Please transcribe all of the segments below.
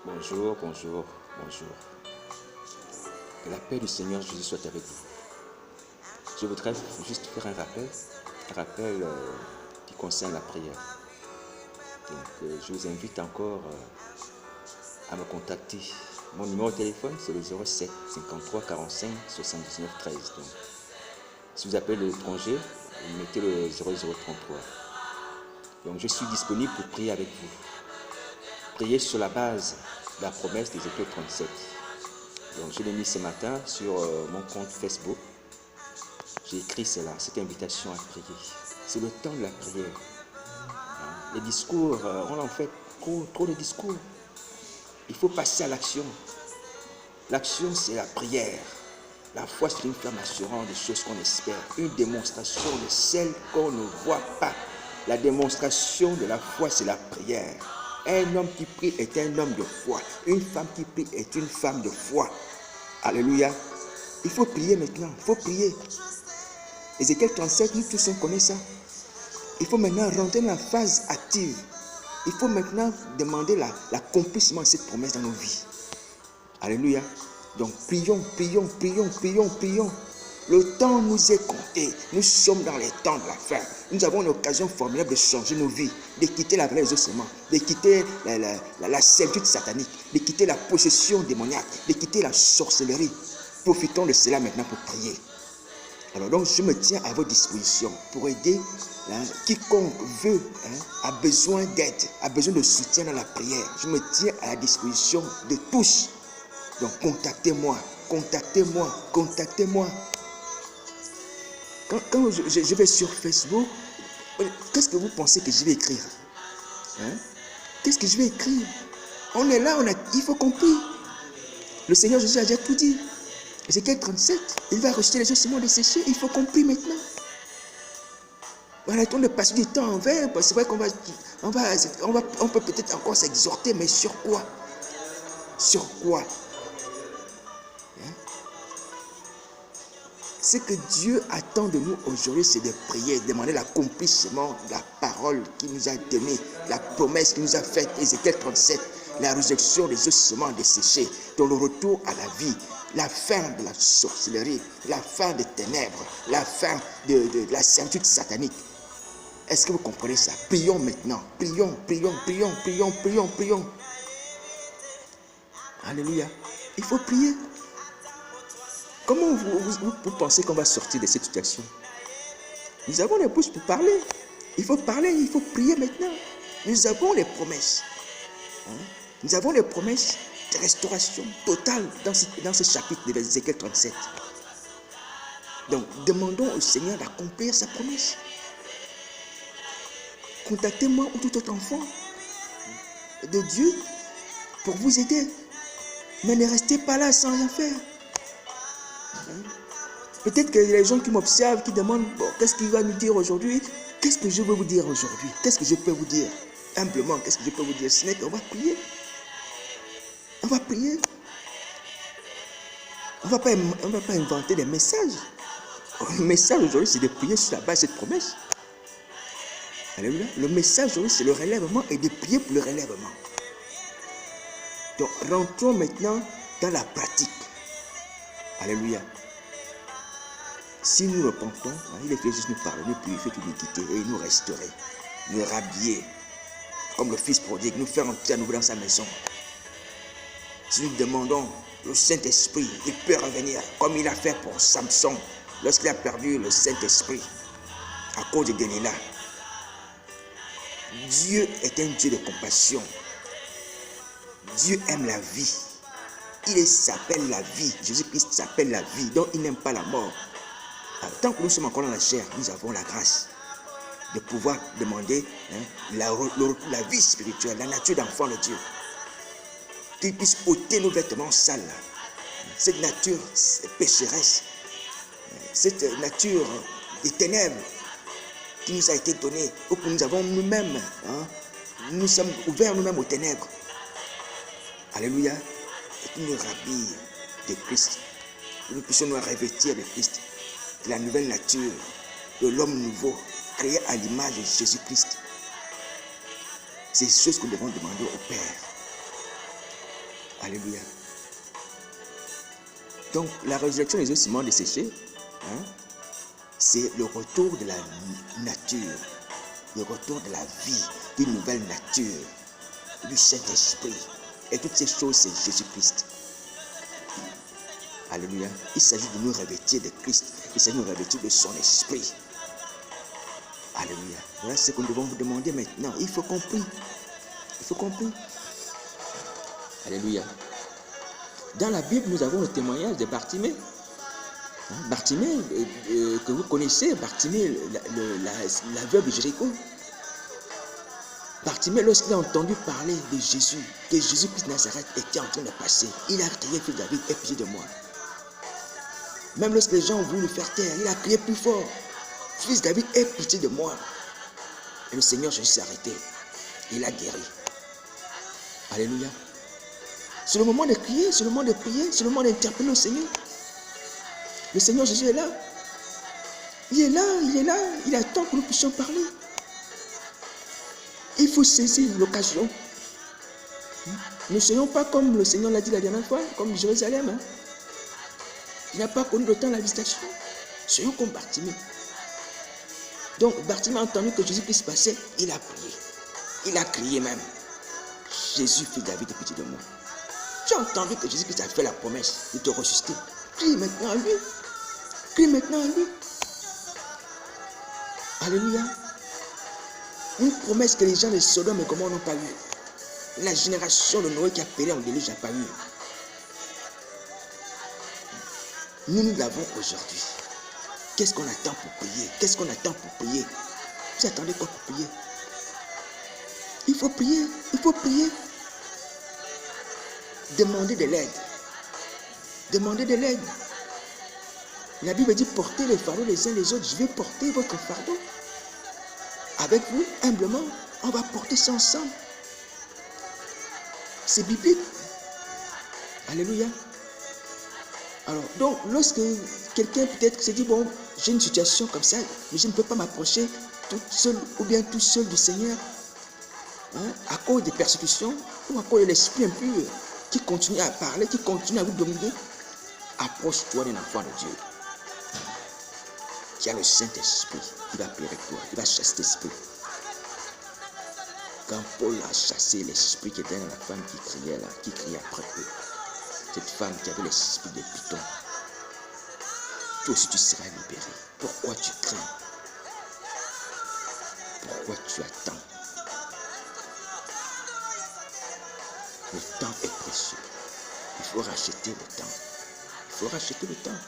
Bonjour, bonjour, bonjour. Que la paix du Seigneur Jésus soit avec vous. Je voudrais juste faire un rappel qui concerne la prière. Donc, je vous invite encore à me contacter. Mon numéro de téléphone, c'est le 07 53 45 79 13. Donc, si vous appelez de l'étranger, vous mettez le 0033. Donc, je suis disponible pour prier avec vous. Prier sur la base de la promesse d'Ézéchiel 37. Donc, je l'ai mis ce matin sur mon compte Facebook. J'ai écrit cela, cette invitation à prier. C'est le temps de la prière. Les discours, on en fait trop de discours. Il faut passer à l'action. L'action, c'est la prière. La foi, c'est une flamme assurante des choses qu'on espère. Une démonstration de celles qu'on ne voit pas. La démonstration de la foi, c'est la prière. Un homme qui prie est un homme de foi. Une femme qui prie est une femme de foi. Alléluia. Il faut prier maintenant. Il faut prier. Ézéchiel 37, nous tous on connaît ça. Il faut maintenant rentrer dans la phase active. Il faut maintenant demander l'accomplissement de cette promesse dans nos vies. Alléluia. Donc prions, prions, prions, prions, prions. Le temps nous est compté. Nous sommes dans les temps de la fin. Nous avons une occasion formidable de changer nos vies, de quitter la vallée des ossements, de quitter la servitude satanique, de quitter la possession démoniaque, de quitter la sorcellerie. Profitons de cela maintenant pour prier. Alors donc je me tiens à votre disposition pour aider quiconque veut, a besoin d'aide, a besoin de soutien dans la prière. Je me tiens à la disposition de tous. Donc contactez-moi, contactez-moi, contactez-moi. Quand je vais sur Facebook, qu'est-ce que vous pensez que je vais écrire? Qu'est-ce que je vais écrire? On est là, il faut qu'on prie. Le Seigneur Jésus a déjà tout dit. Ézéchiel 37, il va rejeter les ossements desséchés. Il faut qu'on prie maintenant. Arrêtons de passer du temps en vain. C'est vrai qu'on on peut peut-être encore s'exhorter, mais sur quoi? Sur quoi? Ce que Dieu attend de nous aujourd'hui, c'est de prier, de demander l'accomplissement de la parole qu'il nous a donnée, la promesse qu'il nous a faite, Ézéchiel 37, la résurrection des ossements desséchés, dans le retour à la vie, la fin de la sorcellerie, la fin des ténèbres, la fin de la servitude satanique. Est-ce que vous comprenez ça? Prions maintenant, prions, prions, prions, prions, prions, prions. Alléluia. Il faut prier. Comment vous pensez qu'on va sortir de cette situation? Nous avons les bouches pour parler. Il faut parler, il faut prier maintenant. Nous avons les promesses. Nous avons les promesses de restauration totale dans ce chapitre de Ézéchiel 37. Donc, demandons au Seigneur d'accomplir sa promesse. Contactez-moi ou tout autre enfant de Dieu pour vous aider. Mais ne restez pas là sans rien faire. Peut-être que les gens qui m'observent, qui demandent, bon, qu'est-ce qu'il va nous dire aujourd'hui? Qu'est-ce que je veux vous dire aujourd'hui? Qu'est-ce que je peux vous dire? Humblement, qu'est-ce que je peux vous dire? Ce n'est qu'on va prier. On va prier. On va pas inventer des messages. Le message aujourd'hui, c'est de prier sur la base de cette promesse. Alléluia. Le message aujourd'hui, c'est le relèvement et de prier pour le relèvement. Donc, rentrons maintenant dans la pratique. Alléluia. Si nous repentons, il est fait juste nous pardonner, purifier toute iniquité et nous restaurer, nous rhabiller, comme le Fils prodigue, nous faire entrer à nouveau dans sa maison. Si nous demandons le Saint-Esprit, il peut revenir, comme il a fait pour Samson, lorsqu'il a perdu le Saint-Esprit à cause de Delilah. Dieu est un Dieu de compassion. Dieu aime la vie. Il s'appelle la vie. Jésus-Christ s'appelle la vie, donc il n'aime pas la mort. Alors, tant que nous sommes encore dans la chair, nous avons la grâce de pouvoir demander la vie spirituelle, la nature d'enfant de Dieu. Qu'il puisse ôter nos vêtements sales. Cette nature pécheresse, cette nature des ténèbres qui nous a été donnée, ou que nous avons nous-mêmes, nous sommes ouverts nous-mêmes aux ténèbres. Alléluia. Et qu'il nous rhabille de Christ. Que nous puissions nous revêtir de Christ. De la nouvelle nature, de l'homme nouveau, créé à l'image de Jésus-Christ. C'est ce que nous devons demander au Père. Alléluia. Donc, la résurrection des ossements desséchés, c'est le retour de la nature, le retour de la vie, d'une nouvelle nature, du Saint-Esprit. Et toutes ces choses, c'est Jésus-Christ. Alléluia. Il s'agit de nous revêtir de Christ. Il s'agit de nous revêtir de son esprit. Alléluia. Voilà ce que nous devons vous demander maintenant. Il faut qu'on prie. Il faut qu'on prie. Alléluia. Dans la Bible, nous avons le témoignage de Bartimée. Bartimée, que vous connaissez, Bartimée, la veuve de Jéricho. Bartimée, lorsqu'il a entendu parler de Jésus, que Jésus-Christ de Nazareth était en train de passer, il a crié, fils de David, aie pitié de moi. Même lorsque les gens ont voulu le faire taire, il a crié plus fort, fils de David, aie pitié de moi. Et le Seigneur Jésus s'est arrêté. Il a guéri. Alléluia. C'est le moment de crier, c'est le moment de prier, c'est le moment d'interpeller le Seigneur. Le Seigneur Jésus est là. Il est là, il est là. Il attend que nous puissions parler. Il faut saisir l'occasion. Ne soyons pas comme le Seigneur l'a dit la dernière fois, comme Jérusalem. Il n'a pas connu le temps de la visitation. Soyons comme Bartimée. Donc Bartimée a entendu que Jésus-Christ passait, il a prié. Il a crié même. Jésus, fils de David, aie pitié de moi. Tu as entendu que Jésus-Christ a fait la promesse de te ressusciter. Crie maintenant à lui. Crie maintenant à lui. Alléluia. Une promesse que les gens de Sodome et Gomorrhe n'ont pas eue. La génération de Noé qui a péri en déluge n'a pas eu. Nous l'avons aujourd'hui. Qu'est-ce qu'on attend pour prier? Qu'est-ce qu'on attend pour prier? Vous attendez quoi pour prier? Il faut prier. Il faut prier. Demandez de l'aide. Demandez de l'aide. La Bible dit portez les fardeaux les uns les autres. Je vais porter votre fardeau. Avec vous, humblement, on va porter ça ensemble. C'est biblique. Alléluia. Alors, donc, lorsque quelqu'un peut-être se dit, bon, j'ai une situation comme ça, mais je ne peux pas m'approcher tout seul ou bien tout seul du Seigneur, à cause des persécutions ou à cause de l'esprit impur qui continue à parler, qui continue à vous dominer, approche-toi d'un enfant de Dieu qui a le Saint-Esprit. Il va prier avec toi, il va chasser l'esprit. Quand Paul a chassé l'esprit qui était dans la femme qui criait là, qui criait après eux, cette femme qui avait l'esprit de Python, toi aussi tu seras libéré. Pourquoi tu crains? Pourquoi tu attends? Le temps est précieux. Il faut racheter le temps. Il faut racheter le temps.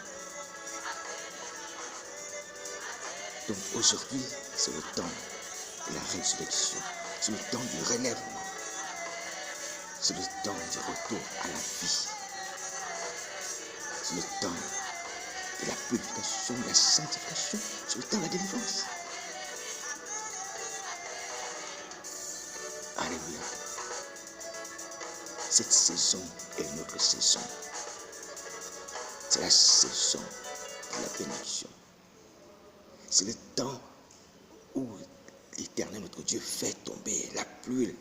Donc aujourd'hui, c'est le temps de la résurrection. C'est le temps du relèvement. C'est le temps du retour à la vie. C'est le temps de la purification, de la sanctification. C'est le temps de la délivrance. Alléluia. Cette saison est notre saison. C'est la saison de la bénédiction. C'est le temps où l'Éternel, notre Dieu, fait tomber la pluie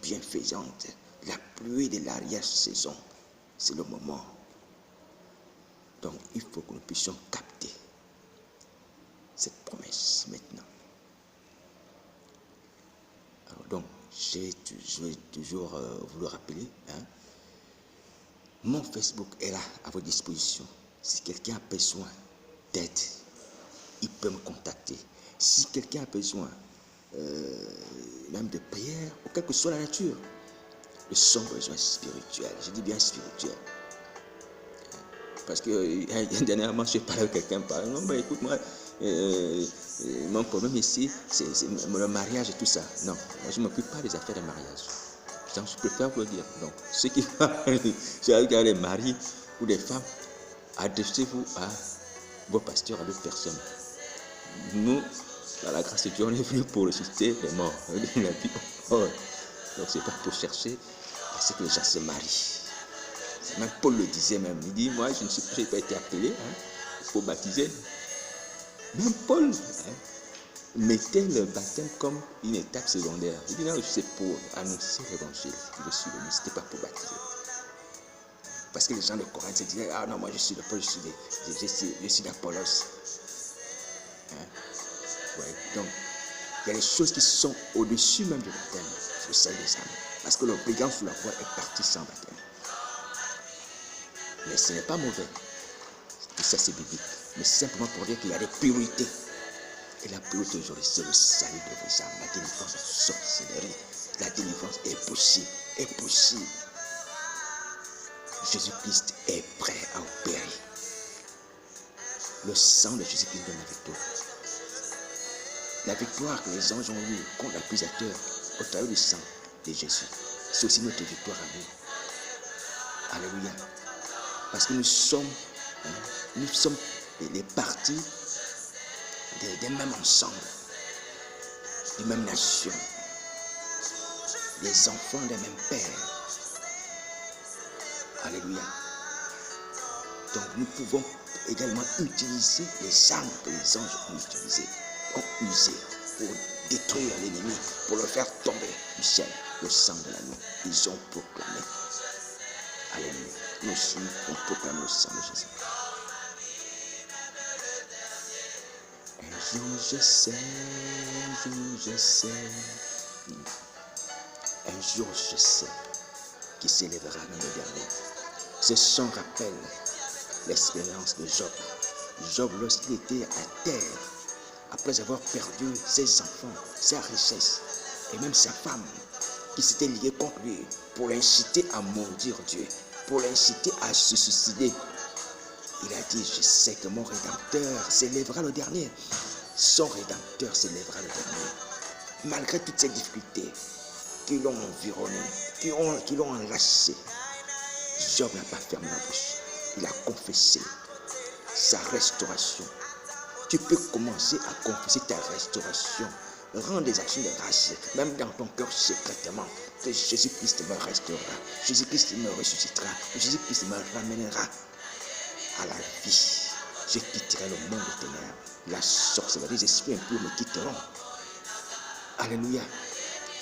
bienfaisante, la pluie de l'arrière-saison. C'est le moment. Donc, il faut que nous puissions capter cette promesse maintenant. Alors, donc, je vais toujours vous le rappeler. Mon Facebook est là à votre disposition. Si quelqu'un a besoin d'aide, il peut me contacter. Si quelqu'un a besoin même de prière, ou quelle que soit la nature, de son besoin spirituel, je dis bien spirituel. Parce que dernièrement, je parlais avec quelqu'un, non, mais écoute-moi, mon problème ici, c'est le mariage et tout ça. Non, moi, je ne m'occupe pas des affaires de mariage. Je préfère vous le dire. Donc, ceux qui regardent les maris ou les femmes, adressez-vous à vos pasteurs, à d'autres personnes. Nous, par la grâce de Dieu, on est venu pour ressusciter les morts. Donc, c'est pas pour chercher à ce que les gens se marient. Même Paul le disait même. Il dit, moi, je n'ai pas été appelé. Il faut baptiser. Même Paul, mettait le baptême comme une étape secondaire. Il dit non, c'est pour annoncer l'évangile. Je suis venu, ce n'était pas pour baptiser. Parce que les gens de Corinthe se disaient, ah non, moi je suis de Paul, je suis d'Apollos. Hein? Ouais. Donc, il y a des choses qui sont au-dessus même du baptême, sur celle des âmes. Parce que le brigand sous la croix est parti sans baptême. Mais ce n'est pas mauvais. Et ça, c'est biblique. Mais simplement pour dire qu'il y a des priorités. Et la priorité aujourd'hui, c'est le salut de vos âmes. La délivrance de sorcellerie. La délivrance est possible. Est possible. Jésus-Christ est prêt à opérer. Le sang de Jésus-Christ donne la victoire. La victoire que les anges ont eue contre l'accusateur au travers du sang de Jésus, c'est aussi notre victoire à nous. Alléluia. Parce que nous sommes les parties des mêmes ensembles, des mêmes nations, des enfants des mêmes pères. Alléluia. Donc nous pouvons également utiliser les armes que les anges ont utilisées, ont usées pour détruire l'ennemi, pour le faire tomber du ciel, le sang de l'agneau. Ils ont proclamé. Alléluia. Nous aussi, on proclame le sang de Jésus. Un jour je sais, un jour je sais qui s'élèvera dans le dernier. Ce chant rappelle l'expérience de Job. Job, lorsqu'il était à terre, après avoir perdu ses enfants, sa richesse, et même sa femme, qui s'était liée contre lui, pour l'inciter à maudire Dieu, pour l'inciter à se suicider. Il a dit, je sais que mon Rédempteur s'élèvera le dernier. Son Rédempteur s'élèvera le dernier. Malgré toutes ces difficultés qui l'ont environné, qui l'ont enlacé, Job n'a pas fermé la bouche. Il a confessé sa restauration. Tu peux commencer à confesser ta restauration. Rends des actions de grâce, même dans ton cœur secrètement, que Jésus-Christ me restaurera, Jésus-Christ me ressuscitera, Jésus-Christ me ramènera à la vie. Je quitterai le monde des ténèbres. La sorcellerie, les esprits impurs me quitteront. Alléluia.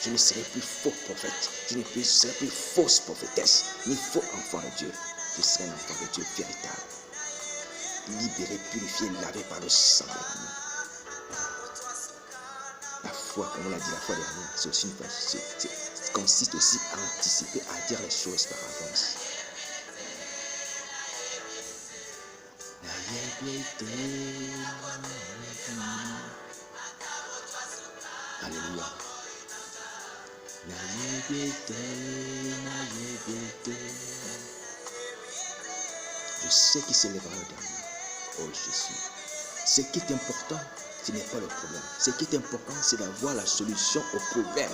Je ne serai plus faux prophète. Je ne serai plus fausse prophétesse, ni faux enfant de Dieu. Je serai un enfant de Dieu véritable. Libéré, purifié, lavé par le sang de l'agneau. La foi, comme on l'a dit la fois dernière, c'est aussi consiste aussi à anticiper, à dire les choses par avance. Alléluia. Je sais qu'il s'élèvera le dernier. Oh Jésus. Ce qui est important, ce n'est pas le problème. Ce qui est important, c'est d'avoir la solution au problème.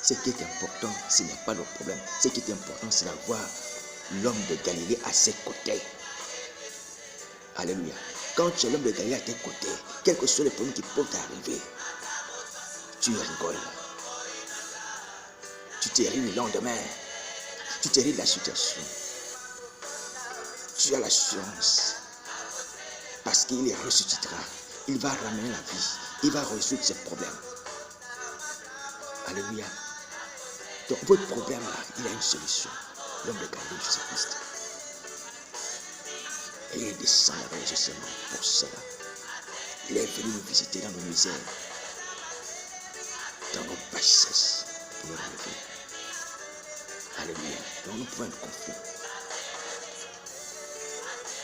Ce qui est important, ce n'est pas le problème. Ce qui est important, c'est d'avoir l'homme de Galilée à ses côtés. Alléluia. Quand tu as l'homme de Galilée à tes côtés, quels que soient les problèmes qui peuvent t'arriver, tu rigoles. Tu te ris le lendemain. Tu te ris de la situation. Tu as l'assurance. Parce qu'il les ressuscitera. Il va ramener la vie. Il va résoudre ses problèmes. Alléluia. Donc votre problème là, il a une solution. L'homme de Galilée, Jésus-Christ. Et il descend là-bas justement pour cela. Il est venu nous visiter dans nos misères, dans nos bassesses, pour nous relever. Alléluia. Donc nous pouvons être confiants.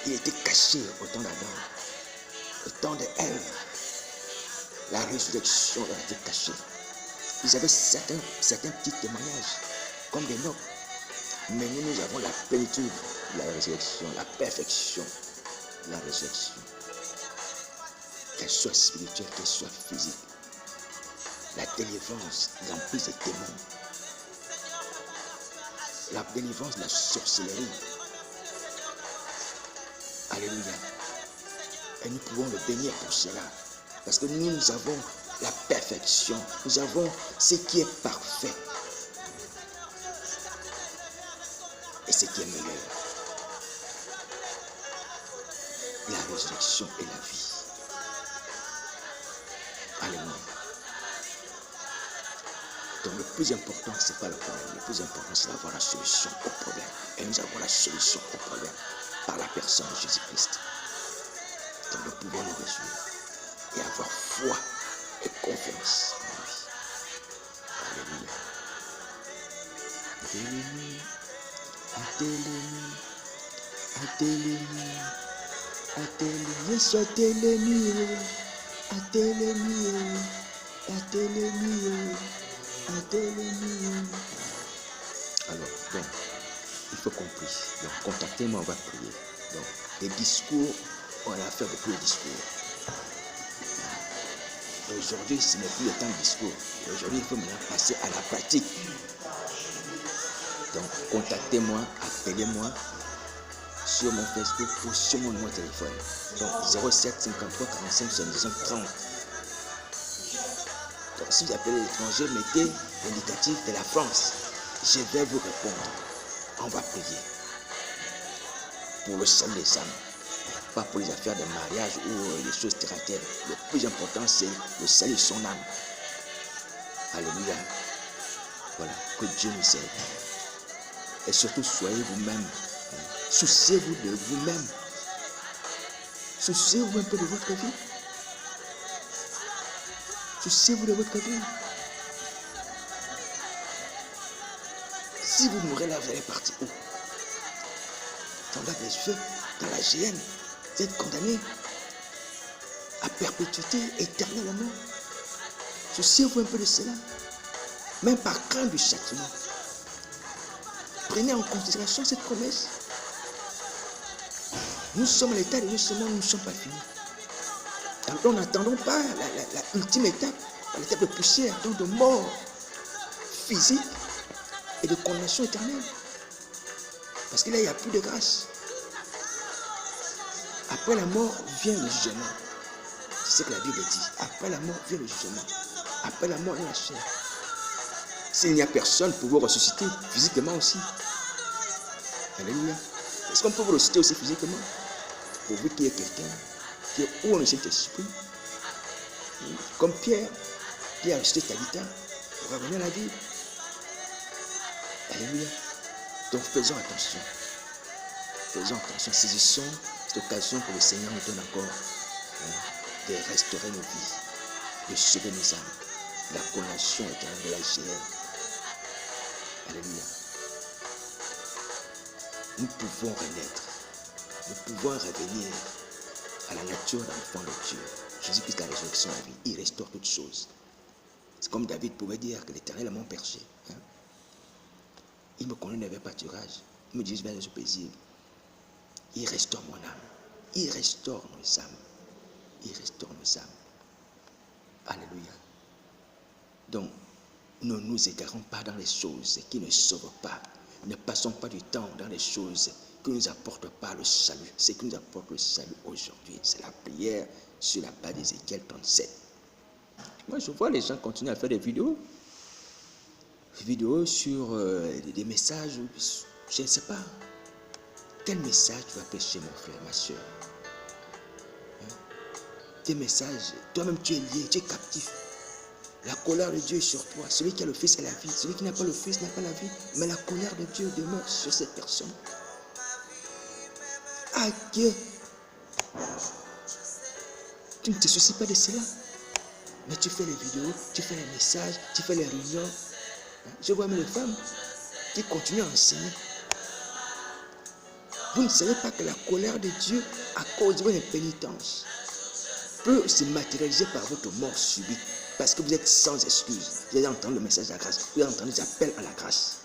Il était caché au temps d'Adam, au temps d'Ève. La résurrection leur était cachée. Ils avaient certains petits témoignages, comme des nobles. Mais nous avons la plénitude de la résurrection, la perfection de la résurrection. Qu'elle soit spirituelle, qu'elle soit physique. La délivrance de l'emprise des démons. La délivrance de la sorcellerie. Alléluia. Et nous pouvons le bénir pour cela. Parce que nous avons la perfection. Nous avons ce qui est parfait. Et ce qui est meilleur. La résurrection et la vie. le plus important, ce n'est pas le problème. Le plus important, c'est d'avoir la solution au problème. Et nous avons la solution au problème par la personne de Jésus-Christ. Donc nous pouvons nous réjouir et avoir foi et confiance en lui. Alléluia. Attelez-nous, attelez-nous, attelez-nous, attelez-nous, Yesu attelez-nous, attelez-nous, attelez-nous, attelez-nous. Alors, donc, il faut qu'on prie. Donc, contactez-moi, on va prier. Donc, des discours, on a fait beaucoup de discours. Aujourd'hui, ce n'est plus le temps de discours. Aujourd'hui, il faut maintenant passer à la pratique. Donc, contactez-moi, appelez-moi sur mon Facebook ou sur mon numéro de téléphone. Donc, 07 53 45 79 30. Donc, si vous appelez l'étranger, mettez l'indicatif de la France. Je vais vous répondre. On va prier pour le salut des âmes. Pas pour les affaires de mariage ou les choses terrestres. Le plus important, c'est le salut de son âme. Alléluia. Voilà, que Dieu nous aide. Et surtout, soyez vous-même. Souciez-vous de vous-même. Souciez-vous un peu de votre vie. Souciez-vous de votre vie. Si vous mourrez là, vous allez partir où? Dans la des feux, dans la géhenne. Vous êtes condamné à perpétuité éternellement. Souciez-vous un peu de cela. Même par crainte du châtiment. Prenez en considération cette promesse. Nous sommes à l'état de Dieu seulement, nous ne sommes pas finis. Alors nous n'attendons pas la ultime étape, l'étape de poussière, donc de mort physique et de condamnation éternelle. Parce que là, il n'y a plus de grâce. Après la mort vient le jugement. C'est ce que la Bible dit. Après la mort vient le jugement. Après la mort vient la chair. S'il n'y a personne pour vous ressusciter physiquement aussi. Alléluia. Est-ce qu'on peut vous ressusciter aussi physiquement? Pourvu qu'il y ait quelqu'un qui est où on le Saint-Esprit. Comme Pierre, qui a ressuscité Tabitha pour revenir à la vie. Alléluia. Donc faisons attention. Faisons attention. Saisissons cette occasion que le Seigneur nous donne encore de restaurer nos vies, de sauver nos âmes, la condamnation éternelle de la géhenne. Alléluia. Nous pouvons renaître. Nous pouvons revenir à la nature d'enfant de Dieu. Jésus-Christ, la résurrection, la vie, il restaure toutes choses. C'est comme David pouvait dire que l'Éternel est mon berger. Il me connaît, n'avait pas de rage. Il me dit, je vais aller au paisible. Il restaure mon âme. Il restaure nos âmes. Il restaure nos âmes. Alléluia. Donc, ne nous égarons pas dans les choses qui ne sauvent pas. Ne passons pas du temps dans les choses qui ne nous apportent pas le salut. Ce qui nous apporte le salut aujourd'hui, c'est la prière sur la base d'Ézéchiel 37. Moi, je vois les gens continuer à faire des vidéos sur des messages, je ne sais pas. Quel message tu vas prêcher, mon frère, ma soeur? Tes messages, toi-même tu es lié, tu es captif. La colère de Dieu est sur toi. Celui qui a le Fils a la vie. Celui qui n'a pas le Fils n'a pas la vie. Mais la colère de Dieu demeure sur cette personne. Ah Dieu, tu ne te soucies pas de cela. Mais tu fais les vidéos, tu fais les messages, tu fais les réunions. Je vois même les femmes qui continuent à enseigner. Vous ne savez pas que la colère de Dieu, à cause de votre impénitence, peut se matérialiser par votre mort subite. Parce que vous êtes sans excuse. Vous avez entendu le message de la grâce. Vous avez entendu les appels à la grâce.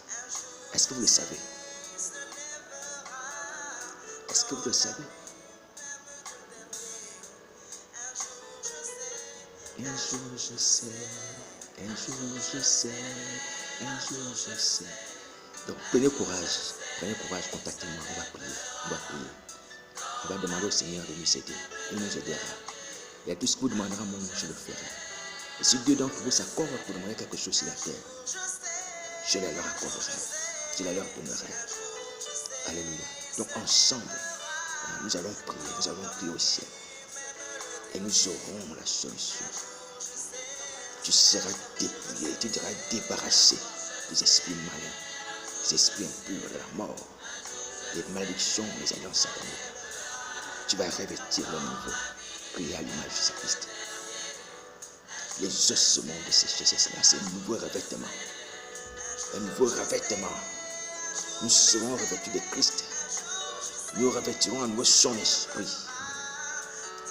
Est-ce que vous le savez? Est-ce que vous le savez? Un jour je sais, un jour je sais, un jour je sais. Donc prenez courage, contactez-moi, on va prier, on va demander au Seigneur de nous aider, il nous aidera. Et tout ce que vous demanderez, moi je le ferai. Et si Dieu d'entre vous s'accorde pour demander quelque chose sur la terre, je la leur accorderai, je la leur donnerai. Alléluia. Donc ensemble, nous allons prier au ciel. Et nous aurons la solution. tu seras dépouillé, tu seras débarrassé des esprits malins, des esprits impurs de la mort, des malédictions, des alliances sataniques. Tu vas revêtir le nouveau, créé à l'image de Jésus-Christ. Les ossements desséchés, c'est cela, c'est un nouveau revêtement. Un nouveau revêtement. Nous serons revêtus de Christ. Nous revêtirons à nouveau son esprit.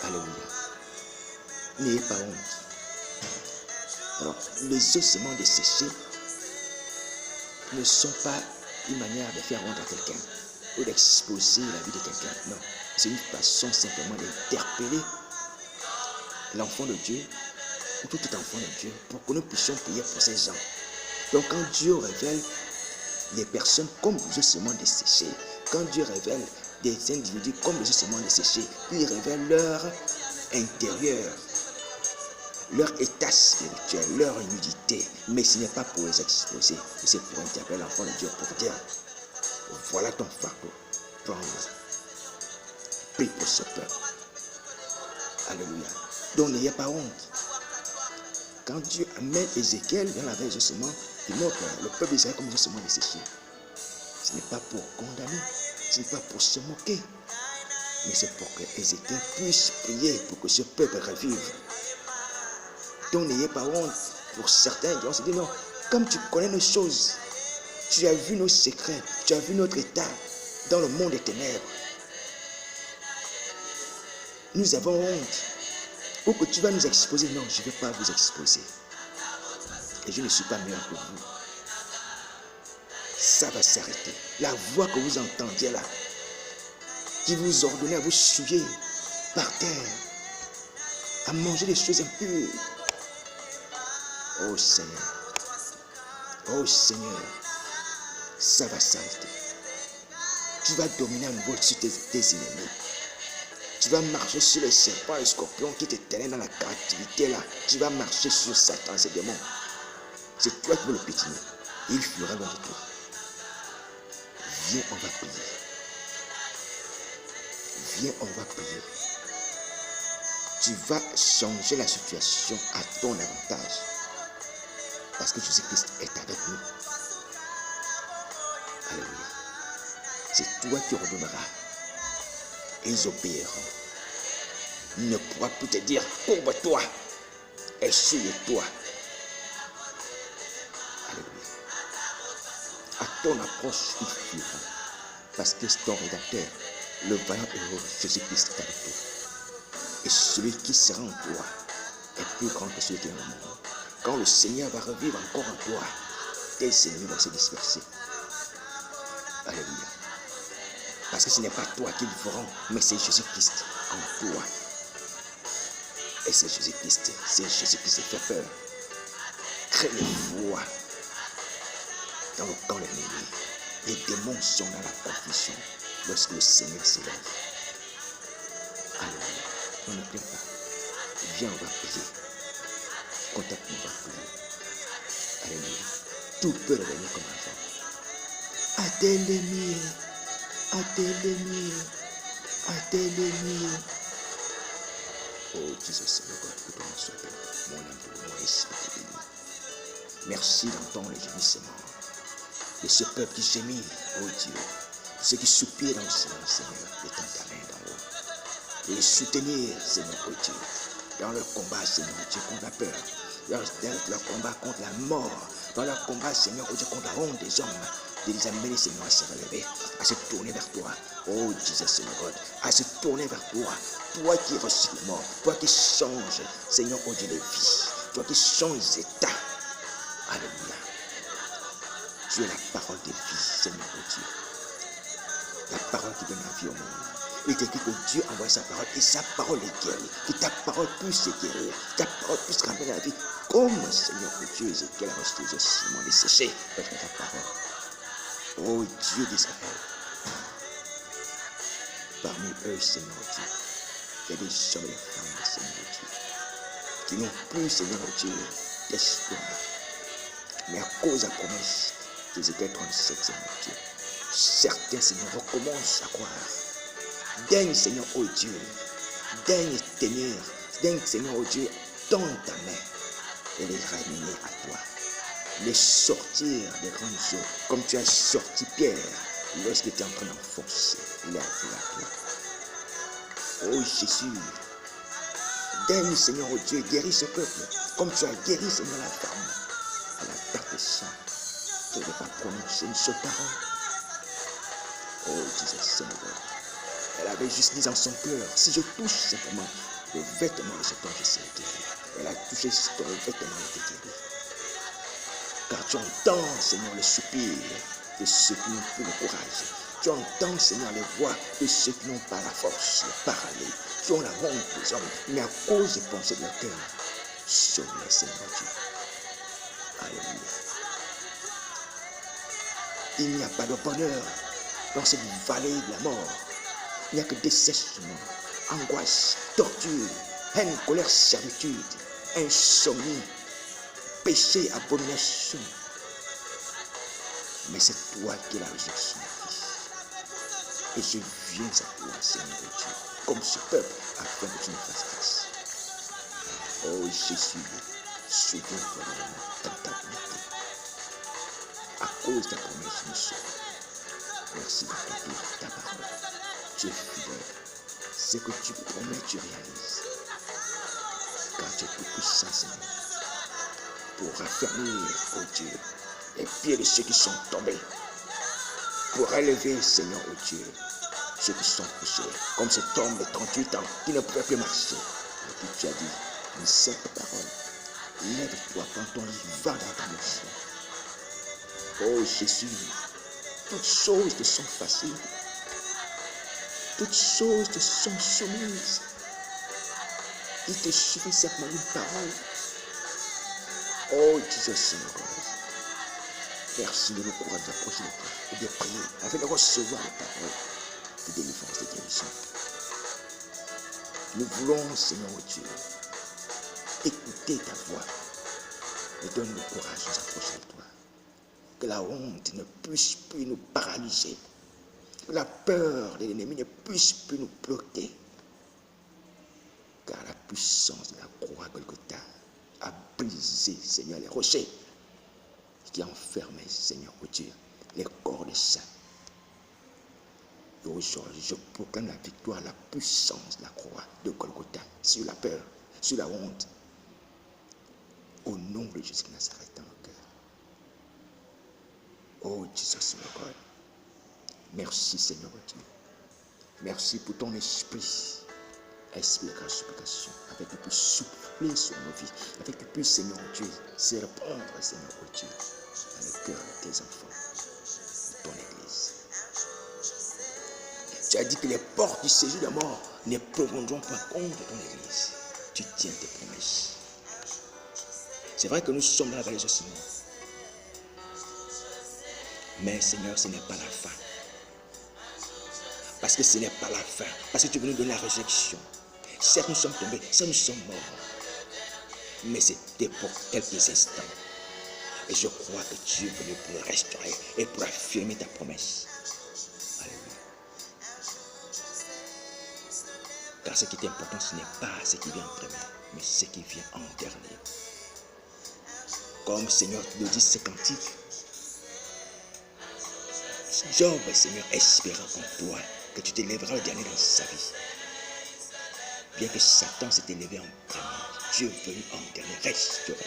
Alléluia. N'ayez pas honte. Alors, les ossements desséchés ne sont pas une manière de faire honte à quelqu'un ou d'exposer la vie de quelqu'un. Non, c'est une façon simplement d'interpeller l'enfant de Dieu ou tout enfant de Dieu pour que nous puissions prier pour ces gens. Donc quand Dieu révèle des personnes comme des ossements desséchés, quand Dieu révèle des individus comme des ossements desséchés, il révèle leur intérieur, leur état spirituel, leur nudité. Mais ce n'est pas pour les exposer, c'est pour interpeller l'enfant de Dieu, pour dire, voilà ton fardeau, prends-le, prie pour ce peuple. Alléluia. Donc n'ayez pas honte. Quand Dieu amène Ézéchiel dans la veille des ossements, il montre le peuple d'Israël comme des ossements desséchés. Ce n'est pas pour condamner, ce n'est pas pour se moquer, mais c'est pour que Ézéchiel puisse prier pour que ce peuple revive. Donc n'ayez pas honte. Pour certains qui vont se dire non, comme tu connais nos choses, tu as vu nos secrets, tu as vu notre état dans le monde des ténèbres. Nous avons honte. Ou que tu vas nous exposer. Non, je ne vais pas vous exposer. Et je ne suis pas meilleur que vous. Ça va s'arrêter. La voix que vous entendiez là, qui vous ordonnait à vous souiller par terre, à manger des choses impures. Oh Seigneur, ça va s'arrêter. Tu vas dominer à nouveau sur tes ennemis. Tu vas marcher sur les serpents et les scorpions qui te tenaient dans la captivité là. Tu vas marcher sur Satan et ses démons. C'est toi qui veux le pétiner. Et il fuira loin de toi. Viens, on va prier. Viens, on va prier. Tu vas changer la situation à ton avantage. Parce que Jésus-Christ est avec nous. Alléluia. C'est toi qui ordonneras. Et ils obéiront. Il ne pourra plus te dire, courbe-toi, essuie-toi. Alléluia. À ton approche, ils fuiront. Parce que c'est ton rédacteur, le vaillant héros, Jésus-Christ est avec toi. Et celui qui sera en toi est plus grand que celui qui est dans le monde. Quand le Seigneur va revivre encore en toi, tes ennemis vont se disperser. Alléluia. Parce que ce n'est pas toi qui le feront, mais c'est Jésus-Christ en toi. Et c'est Jésus-Christ qui fait peur. Crée le foi dans le camp de l'ennemi. Les démons sont dans la confusion lorsque le Seigneur s'élève. Alléluia. On ne plaît pas. Viens, on va prier. Contacte-nous, on va prier. Alléluia. Tout peut revenir comme avant. Adèle-moi. Oh Jésus, Seigneur, que ton nom soit béni. Mon âme, mon esprit est béni. Merci d'entendre les gémissements de ce peuple qui gémit, oh Dieu. De ceux qui soupirent dans le silence, Seigneur, étends ta main d'en haut. Et les soutenir, Seigneur, oh Dieu, dans leur combat, Seigneur, oh Dieu, contre la peur. Leur combat contre la mort. Dans leur combat, Seigneur, oh Dieu, contre la honte des hommes. De les amener, Seigneur, à se relever, à se tourner vers toi. Oh Jésus, Seigneur God, à se tourner vers toi. Toi qui ressuscites les morts, toi qui changes, Seigneur, oh Dieu, les vies. Toi qui changes les états. Alléluia. Tu es la parole de vie, Seigneur, oh Dieu. La parole qui donne la vie au monde. Il est écrit que Dieu envoie sa parole et sa parole est guérie. Que ta parole puisse guérir. Que ta parole puisse ramener la vie. Comme, Seigneur, oh Dieu, Ézéchiel a reçu les ossements desséchés avec ta parole. Oh Dieu d'Israël, parmi eux, Seigneur Dieu, il y a des hommes et des femmes, Seigneur Dieu, qui n'ont plus, Seigneur Dieu, d'espoir. Mais à cause de la promesse d'Ézéchiel 37, Seigneur Dieu, certains, Seigneur, recommencent à croire. Daigne, Seigneur, oh Dieu, daigne, Seigneur, oh Dieu, tends ta main et les ramener à toi. Les sortir des grandes eaux, comme tu as sorti Pierre lorsqu'il était en train d'enfoncer l'air à toi. Oh Jésus, donne Seigneur oh Dieu, guéris ce peuple, comme tu as guéri Seigneur la femme à la perte de sang. Je ne vais pas prononcer une seule parole. Oh Jésus Seigneur, elle avait juste dit dans son cœur, si je touche simplement le vêtement de cet homme, je serai guéri. Elle a touché ton vêtement et était guérie. Car tu entends, Seigneur, les soupirs de ceux qui n'ont plus le courage. Tu entends, Seigneur, les voix de ceux qui n'ont pas la force de parler. Tu as la honte des hommes, mais à cause des pensées de leur cœur, sauve-les, Seigneur Dieu. Alléluia. Il n'y a pas de bonheur dans cette vallée de la mort. Il n'y a que dessèchement, angoisse, torture, haine, colère, servitude, insomnie, péché, abomination. Mais c'est toi qui es la résurrection, Fils. Et je viens à toi, Seigneur Dieu, comme ce peuple, afin que tu me fasses grâce. Oh Jésus, souviens-toi de moi dans ta bonté. À cause de ta promesse, nous sommes. Merci d'accomplir ta parole. Tu es fidèle. Ce que tu promets, tu réalises. Car tu es tout puissant, Seigneur, pour raffermir, oh Dieu, les pieds de ceux qui sont tombés. Pour élever, Seigneur, oh Dieu, ceux qui sont couchés. Comme cet homme de 38 ans qui ne pouvait plus marcher. Et puis tu as dit une simple parole. Lève-toi, prends ton lit, va dans ta maison. Oh Jésus, toutes choses te sont faciles. Toutes choses te sont soumises. Il te suffit simplement une parole. Oh Jésus Seigneur, merci de nous courage d'approcher de toi et de prier afin de recevoir les paroles de délivrance et de guérison. Nous voulons, Seigneur Dieu, écouter ta voix et donne le courage de nous approcher de toi. Que la honte ne puisse plus nous paralyser. Que la peur de l'ennemi ne puisse plus nous bloquer. Car la puissance de la croix Golgotha a brisé, Seigneur, les rochers qui enfermaient, Seigneur, oh Dieu, les corps des saints. Et aujourd'hui, je proclame la victoire, la puissance de la croix de Golgotha sur la peur, sur la honte. Au nom de Jésus de Nazareth dans le cœur. Oh Jésus, mon God. Merci, Seigneur Dieu. Merci pour ton esprit. Esprit de grâce, supplication, afin que tu puisses souffler sur nos vies, afin que tu puisses, Seigneur Dieu, se répandre, Seigneur Dieu, dans le cœur de tes enfants, de ton Église. Tu as dit que les portes du séjour de la mort ne prendront pas contre ton Église. Tu tiens tes promesses. C'est vrai que nous sommes dans la vallée de Simon. Mais Seigneur, ce n'est pas la fin. Parce que ce n'est pas la fin. Parce que tu veux nous donner la résurrection. Certes, nous sommes tombés, certes, nous sommes morts. Mais c'était pour quelques instants. Et je crois que Dieu est venu pour le restaurer et pour affirmer ta promesse. Alléluia. Car ce qui est important, ce n'est pas ce qui vient en premier, mais ce qui vient en dernier. Comme Seigneur, tu le dis, ce cantique. Job, Seigneur, espérant en toi que tu t'élèveras le dernier dans sa vie. Bien que Satan s'est élevé en premier, Dieu est venu en dernier restaurer.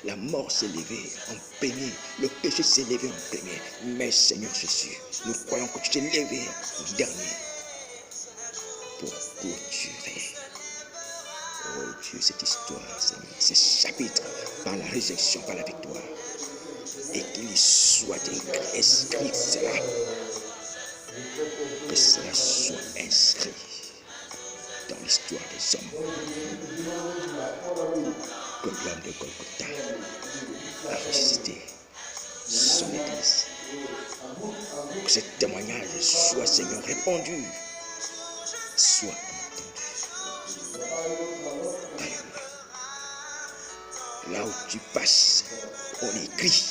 La mort s'est élevée en premier, le péché s'est élevé en premier. Mais Seigneur Jésus, nous croyons que tu t'es élevé en dernier pour clôturer. Oh Dieu, cette histoire, Seigneur, ce chapitre par la résurrection, par la victoire. Et qu'il y soit inscrit cela. Que cela soit inscrit dans l'histoire des hommes. Que l'homme de Golgotha a ressuscité son Église. Que ce témoignage soit, Seigneur, répandu, soit entendu. Alléluia. Là où tu passes, on écrit.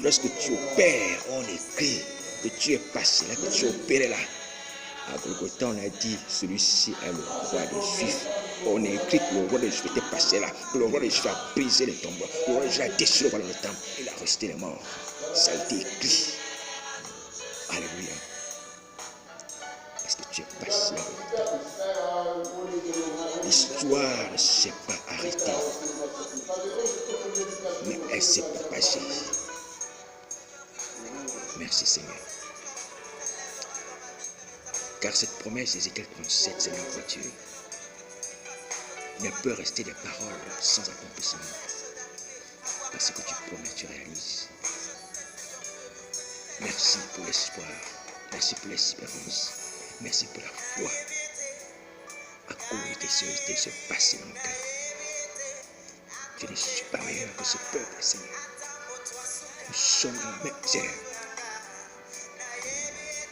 Lorsque tu opères, on écrit que tu es passé là, que tu opères là. À Golgotha, on a dit, celui-ci est le roi des Juifs. On a écrit que le roi des Juifs était passé là, que le roi des Juifs a brisé les tombeaux, le roi des Juifs a déchiré le temple, il a resté les morts. Ça a été écrit. Alléluia. Est-ce que tu es passé avec le temps? L'histoire ne s'est pas arrêtée, mais elle s'est propagée. Merci Seigneur. Car cette promesse d'Ézéchiel 37, Seigneur, vois-tu, ne peut rester des paroles sans accomplissement. Parce que tu promets, tu réalises. Merci pour l'espoir. Merci pour l'espérance. Merci pour la foi. À cause de ce qui se passe dans le cœur. Je ne suis pas meilleur que ce peuple, Seigneur. Nous sommes dans la même misère.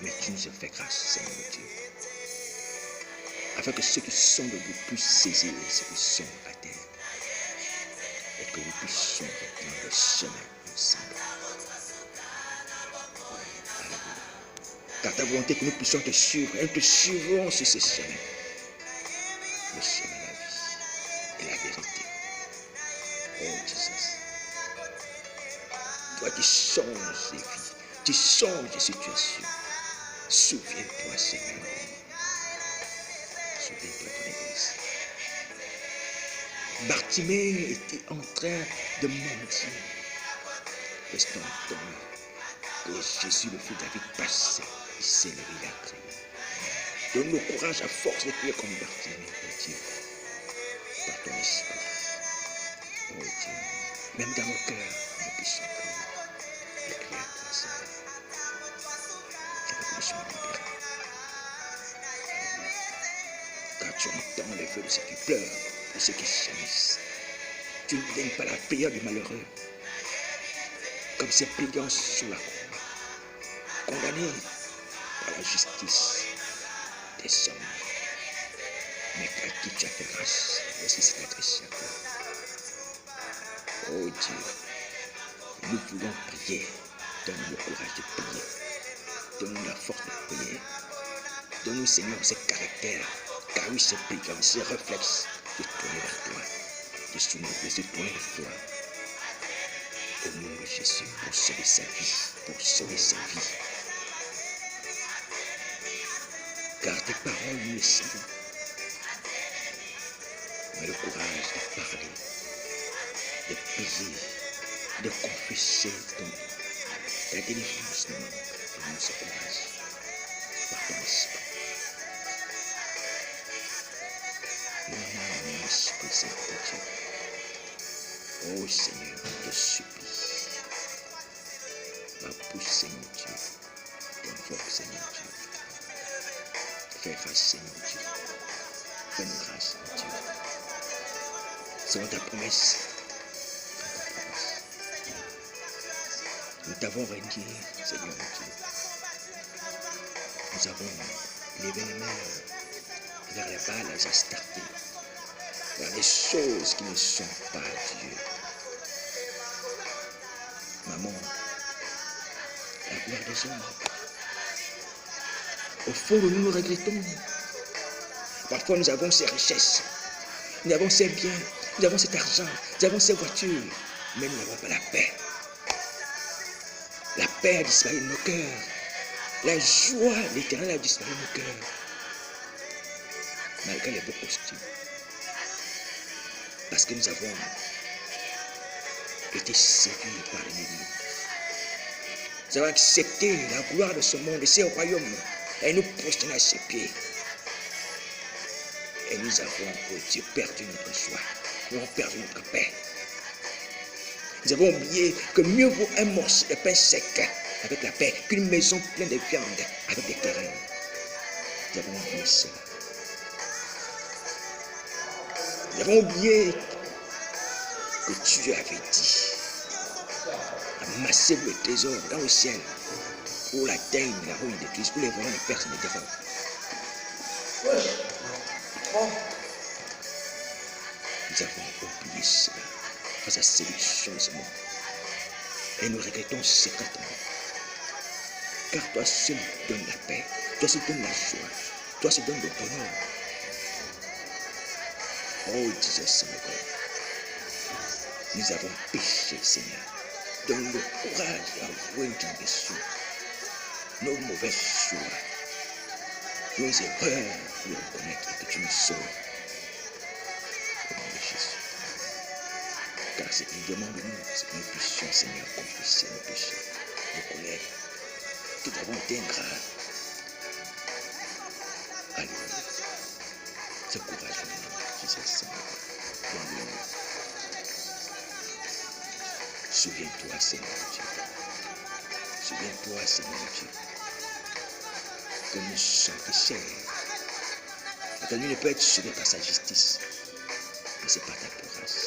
Mais tu nous as fait grâce, Seigneur Dieu. Afin que ceux qui sont debout puissent saisir ceux qui sont à terre. Et que nous puissions reprendre le chemin ensemble. Car ta volonté que nous puissions te suivre, et nous te suivrons sur ce chemin. Le chemin de la vie et la vérité. Oh Jésus. Toi qui changes les vies, tu changes les situations. Souviens-toi, Seigneur. Souviens-toi de ton Église. Bartimée était en train de mentir. Restons étonnés que Jésus, le fils de David, passait. Il s'est levé, il a crié. Donne-nous courage à force de crier comme Bartimée, oh Dieu, par ton esprit. Oh Dieu, même dans nos cœurs, nous puissions crier. Et crier à toi, Seigneur. Et que nous soyons libérés. Car tu entends les vœux de ceux qui pleurent, de ceux qui gémissent. Tu ne donnes pas la prière du malheureux, comme ces pliants sur la croix, condamnés par la justice des hommes, mais à qui tu as fait grâce, voici c'est adressé à toi. Oh Dieu, nous voulons prier, donne-nous le courage de prier, donne-nous la force de prier, donne-nous Seigneur ce caractère, car oui ce pliant, ce réflexe de tourner vers toi, de se tourner vers toi. Au nom de Jésus, pour sauver sa vie, pour sauver sa vie. Car tes paroles, nous les savons. Mais le courage de parler, de prier, de confesser ta délivrance nous manque. Donne-nous ce courage par ton esprit. Mon esprit Saint de Dieu. Oh Seigneur, je te supplie. Ma bouche, Seigneur Dieu. T'invoque, Seigneur Dieu. Fais grâce, Seigneur Dieu. Fais-nous grâce, Seigneur Dieu. Selon ta promesse. Nous t'avons renié, Seigneur Dieu. Nous avons levé les mains vers les balles à Astarté, vers les choses qui ne sont pas Dieu. Maman, la gloire des hommes. Au fond de nous, nous regrettons. Parfois, nous avons ces richesses, nous avons ces biens, nous avons cet argent, nous avons ces voitures, mais nous n'avons pas la paix. La paix a disparu de nos cœurs. La joie, l'Éternel a disparu de nos cœurs. Malgré les beaux costumes. Parce que nous avons été séduits par l'ennemi. Nous avons accepté la gloire de ce monde, de ce royaume, et nous prosternons à ses pieds. Et nous avons, oh Dieu, perdu notre joie. Nous avons perdu notre paix. Nous avons oublié que mieux vaut un morceau de pain sec avec la paix qu'une maison pleine de viande avec des querelles. Nous avons oublié cela. Nous avons oublié que Dieu avait dit amassez le trésor dans le ciel pour la daigne, la rouille de Christ, pour les volants de personnes ne dérobent. Nous avons oublié cela face à la séduction de ce monde. Et nous regrettons secrètement. Car toi seul donnes la paix, toi seul donnes la joie, toi seul donnes le bonheur. Oh Jésus Seigneur, nous avons péché, Seigneur. Donne le courage d'avouer nos blessures, nos mauvais choix, nos erreurs, de reconnaître que tu nous sauves. Au nom de Jésus. Car c'est une demande de nous, c'est que nous puissions, Seigneur, confesser nos péchés, reconnaître que nous avons été ingrats. Alléluia. Ce courage, Jésus Seigneur. Souviens-toi, Seigneur Dieu. Souviens-toi, Seigneur Dieu, que nous sommes pécheurs. Et que lui ne peut être sauvé par sa justice, mais c'est par ta grâce.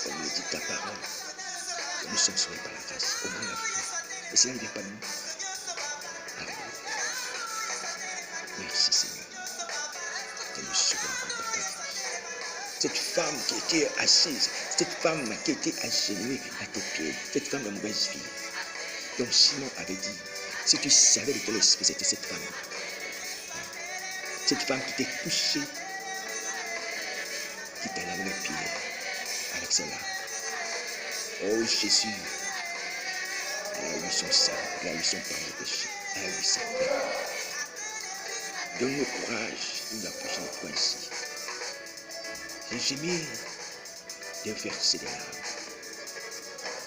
Comme le dit ta parole, que nous sommes sauvés par la grâce, au moins la foi. Et cela ne vient pas de nous. Alléluia. Merci Seigneur, que nous sauvons encore par ta grâce. Cette femme qui était assise, cette femme qui était agenouillée à tes pieds, cette femme de mauvaise vie, dont Simon avait dit, si tu savais de quel esprit c'était cette femme qui t'est couchée, qui t'a lavé les pieds avec ses larmes. Oh Jésus, là où ils sont saints, là où ils sont par le péché, là où ils sont paix. Donne-nous courage de nous approcher de toi ici. J'ai gémi de verser des larmes.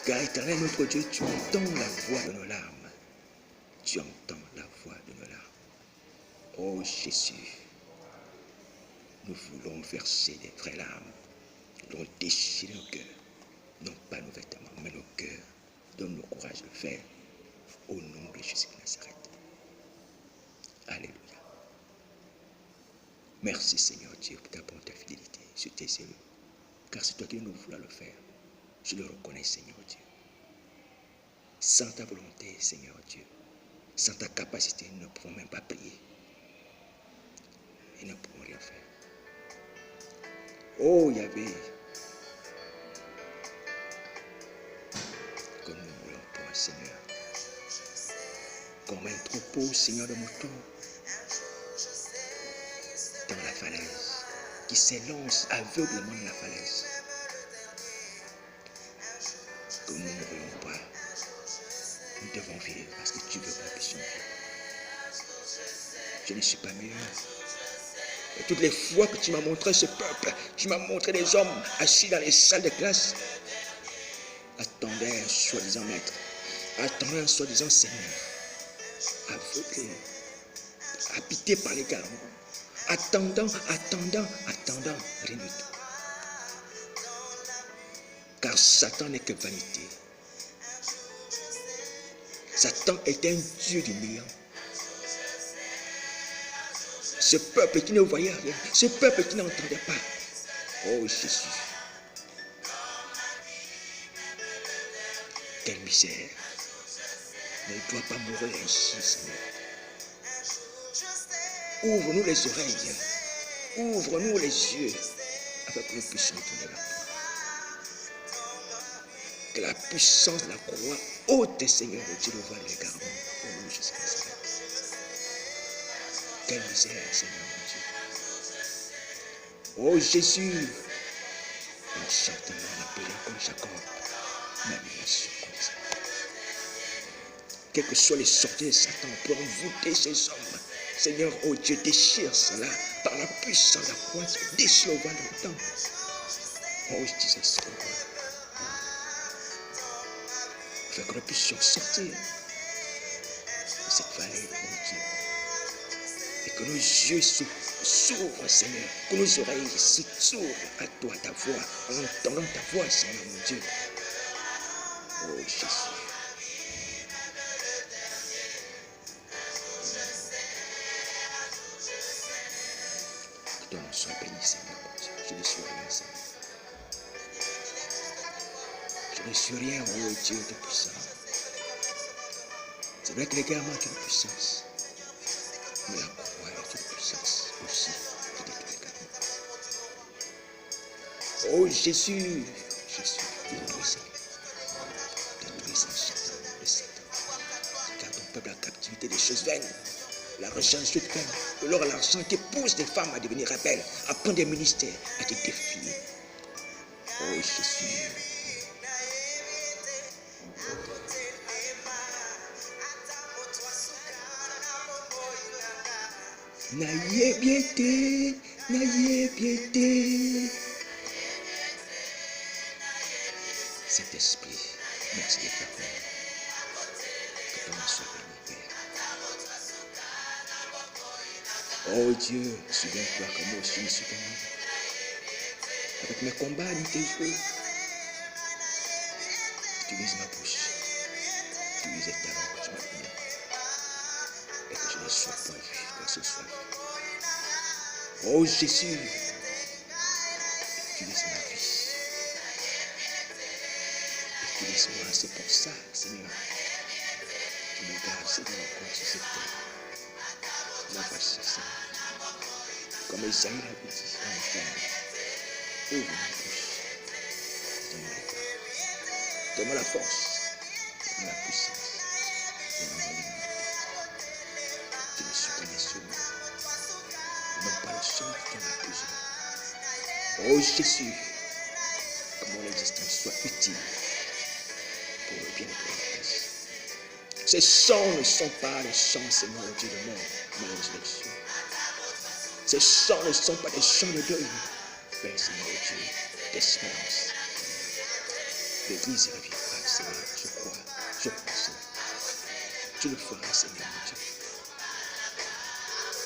Car éternel notre Dieu, tu entends la voix de nos larmes. Tu entends la voix de nos larmes. Oh Jésus, nous voulons verser des vraies larmes. Nous voulons déchirer nos cœurs. Non pas nos vêtements, mais nos cœurs. Donne-nous le courage de le faire. Au nom de Jésus de Nazareth. Alléluia. Merci Seigneur Dieu pour ta bonne ta fidélité sur tes élus. Car c'est toi qui nous voulons le faire. Je le reconnais Seigneur Dieu. Sans ta volonté Seigneur Dieu, sans ta capacité, nous ne pouvons même pas prier. Et nous ne pouvons rien faire. Oh Yahvé, que nous voulons toi Seigneur. Comme un troupeau Seigneur de moutons dans la falaise, qui s'élance aveuglement dans la falaise. Que nous ne voulons pas. Nous devons vivre parce que tu veux que nous puissions vivre. Je ne suis pas meilleur. Et toutes les fois que tu m'as montré ce peuple, tu m'as montré des hommes assis dans les salles de classe, attendaient un soi-disant maître, attendaient un soi-disant seigneur, aveuglés, habités par l'égarement, attendant, rien du tout. Car Satan n'est que vanité. Satan est un dieu du néant. Ce peuple qui ne voyait rien, ce peuple qui n'entendait pas. Oh Jésus, quelle misère. Ne doit pas mourir ainsi, Seigneur. Ouvre-nous les oreilles, ouvre-nous les yeux, afin que nous puissions tourner vers toi. Que la puissance de la croix ôte, Seigneur, Dieu, le voile et l'égarement. Au nom de Jésus de Nazareth. Quelle misère, Seigneur mon Dieu. Oh Jésus, en chantant, en appelant comme Jacob, ma bénédiction comme ça. Quelles que soient les sorties de Satan pour envoûter ces hommes, Seigneur, oh Dieu, déchire cela par la puissance de la croix, déchire le voile de temps. Oh Jésus, Seigneur. Afin que nous puissions sortir de cette vallée, mon Dieu. Et que nos yeux s'ouvrent, Seigneur. Que nos oreilles s'ouvrent à toi, ta voix, en entendant ta voix, Seigneur, mon Dieu. Oh Jésus. Que ton nom soit béni, Seigneur, mon Dieu. Je ne suis rien, Seigneur. Je ne suis rien, oh Dieu de puissance. C'est vrai que l'égarement est une puissance. Mais la croix est une puissance aussi qui détruit l'égarement. Oh Jésus, Jésus, détruis Satan. Détruis Satan, le Satan. Car ton l'activité des choses vaines, la recherche des choses vaines. De l'or et l'argent qui pousse les femmes à devenir rebelles, à prendre des ministères, à te défier. Oh Jésus. N'ayez piété, n'ayez piété. Saint-Esprit, merci de ta parole. Que ton nom soit béni, Père. Oh Dieu, souviens-toi que moi aussi je suis béni. Avec mes combats, ni tes jeux. Utilise ma bouche. Utilise les talents que tu m'as donnés. Et que je ne sois pas vu quand ce soit. Oh Jésus, utilise ma vie. Utilise-moi, c'est pour ça, Seigneur. Tu me gardes, Seigneur, encore sur cette terre. Ma patience, Seigneur. Comme Isaïe l'avait dit, enfant, ouvre ma bouche. Donne-moi la force. Donne-moi la puissance. Donne-moi l'unité. Tu me soutiens sur moi. Non pas le seul qui m'a accusé. Oh Jésus, que mon existence soit utile pour le bien de l'Église. Ces chants ne sont pas les chants, Seigneur Dieu de mort, mais de résurrection. Ces chants ne sont pas des chants de deuil, mais Seigneur Dieu, d'espérance. L'Église revivra, Seigneur, je crois, Seigneur. Tu le feras, Seigneur Dieu.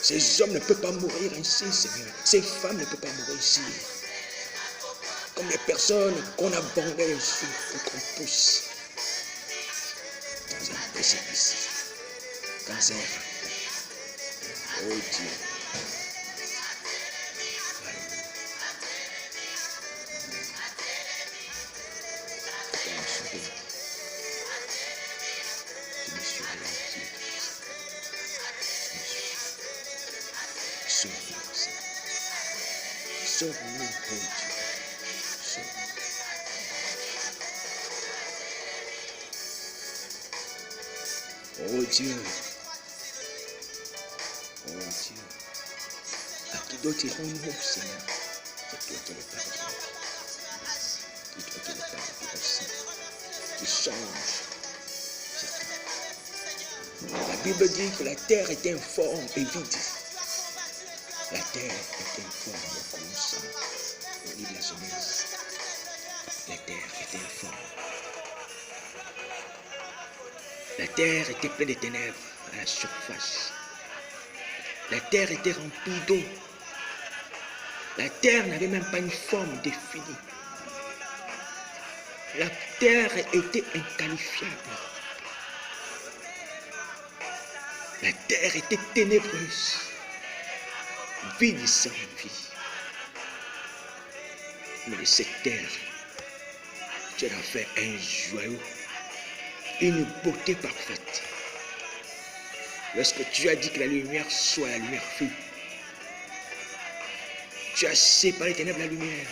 Ces hommes ne peuvent pas mourir ainsi, Seigneur. Ces femmes ne peuvent pas mourir ici. Comme les personnes qu'on abandonne ici pour qu'on pousse dans un précipice, dans un raton. Oh Dieu. Sauve-nous, oh Dieu. Sauve-nous. Oh Dieu. Oh Dieu. À qui d'autre irons-nous, Seigneur? C'est toi qui es le Père. C'est toi qui es le Père aussi. Tu changes. La Bible dit que la terre est informe et vide. La terre est informe au commencement. Au livre de la Genèse. La terre était informe. La terre était pleine de ténèbres à la surface. La terre était remplie d'eau. La terre n'avait même pas une forme définie. La terre était inqualifiable. La terre était ténébreuse, vide sans vie. Mais de cette terre, tu as fait un joyau, une beauté parfaite. Lorsque tu as dit que la lumière soit, la lumière fut. Tu as séparé les ténèbres de la lumière.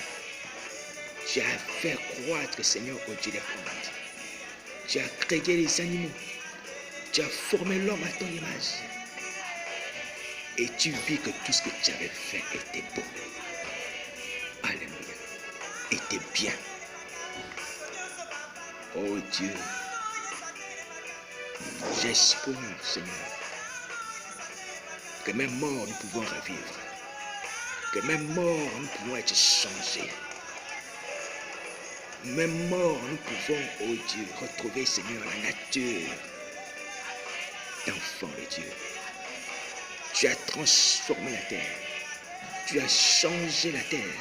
Tu as fait croître, Seigneur, au Dieu des plantes. Tu as créé les animaux. Tu as formé l'homme à ton image. Et tu vis que tout ce que tu avais fait était beau. Alléluia. Était bien. Oh Dieu. J'ai espoir, Seigneur. Que même mort, nous pouvons revivre. Que même mort, nous pouvons être changés. Même mort, nous pouvons, oh Dieu, retrouver, Seigneur, la nature d'enfant de Dieu. Tu as transformé la terre. Tu as changé la terre.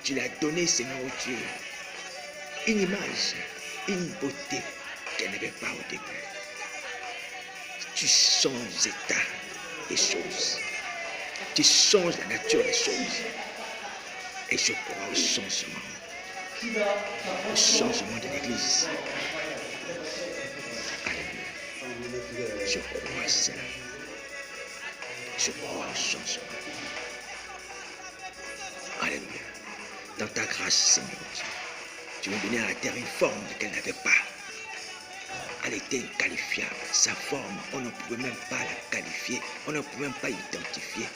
Tu l'as donné, Seigneur, oh Dieu, une image, une beauté qu'elle n'avait pas au début. Tu changes l'état des choses. Tu changes la nature des choses. Et je crois au changement. Au changement de l'Église. Alléluia. Je crois à cela. Je crois au changement. Alléluia. Dans ta grâce, Seigneur, tu veux donner à la terre une forme qu'elle n'avait pas. Elle était inqualifiable. Sa forme, on ne pouvait même pas la qualifier. On ne pouvait même pas l'identifier.